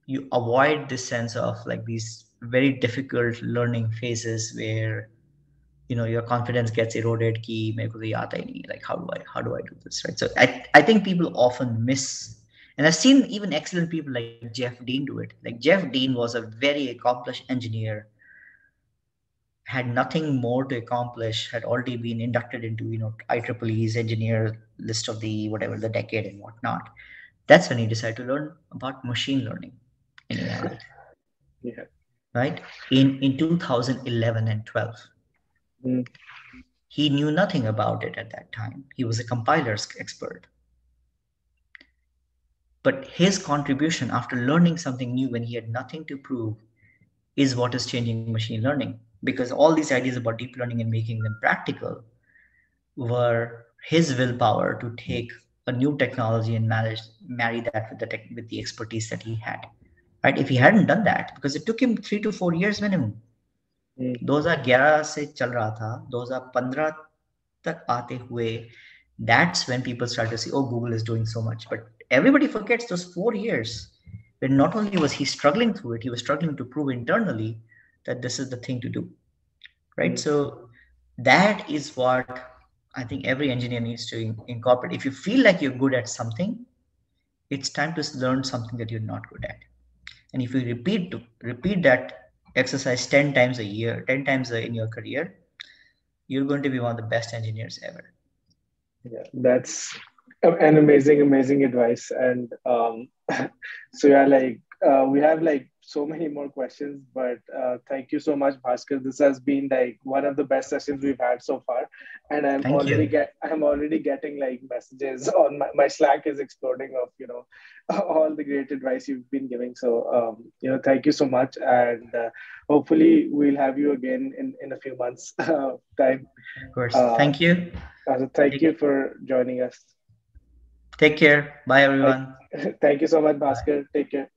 you avoid this sense of like these very difficult learning phases where your confidence gets eroded ki mere ko to ye aata hi nahi, like how do I do this, right? So I think people often miss, and I've seen even excellent people like Jeff Dean do it. Like Jeff Dean was a very accomplished engineer, had nothing more to accomplish, had already been inducted into IEEE's engineer list of the whatever the decade and whatnot. That's when he decided to learn about machine learning in AI, Yeah. right? In 2011 and 12. Mm. He knew nothing about it at that time. He was a compiler expert. But his contribution after learning something new when he had nothing to prove is what is changing machine learning. Because all these ideas about deep learning and making them practical were his willpower to take a new technology and marry that with with the expertise that he had. Right? If he hadn't done that, because it took him 3 to 4 years minimum. Mm. 2011 से चल रहा था, 2015 तक आते हुए, that's when people start to see, oh, Google is doing so much. But everybody forgets those 4 years when not only was he struggling through it, he was struggling to prove internally that this is the thing to do, right? Mm. So that is what I think every engineer needs to incorporate. If you feel like you're good at something, it's time to learn something that you're not good at. And if you repeat that exercise 10 times a year, 10 times in your career, you're going to be one of the best engineers ever. Yeah, that's an amazing advice. And so yeah, like we have like so many more questions, but thank you so much, Bhaskar. This has been like one of the best sessions we've had so far, and Thank you. I'm already getting like messages on my Slack is exploding of all the great advice you've been giving. So thank you so much, and hopefully we'll have you again in a few months time. Of course. Uh, Thank you. so thank you Take, for joining us. take care. Bye, Thank, everyone. thank you so much, Bye. Bhaskar. Take care.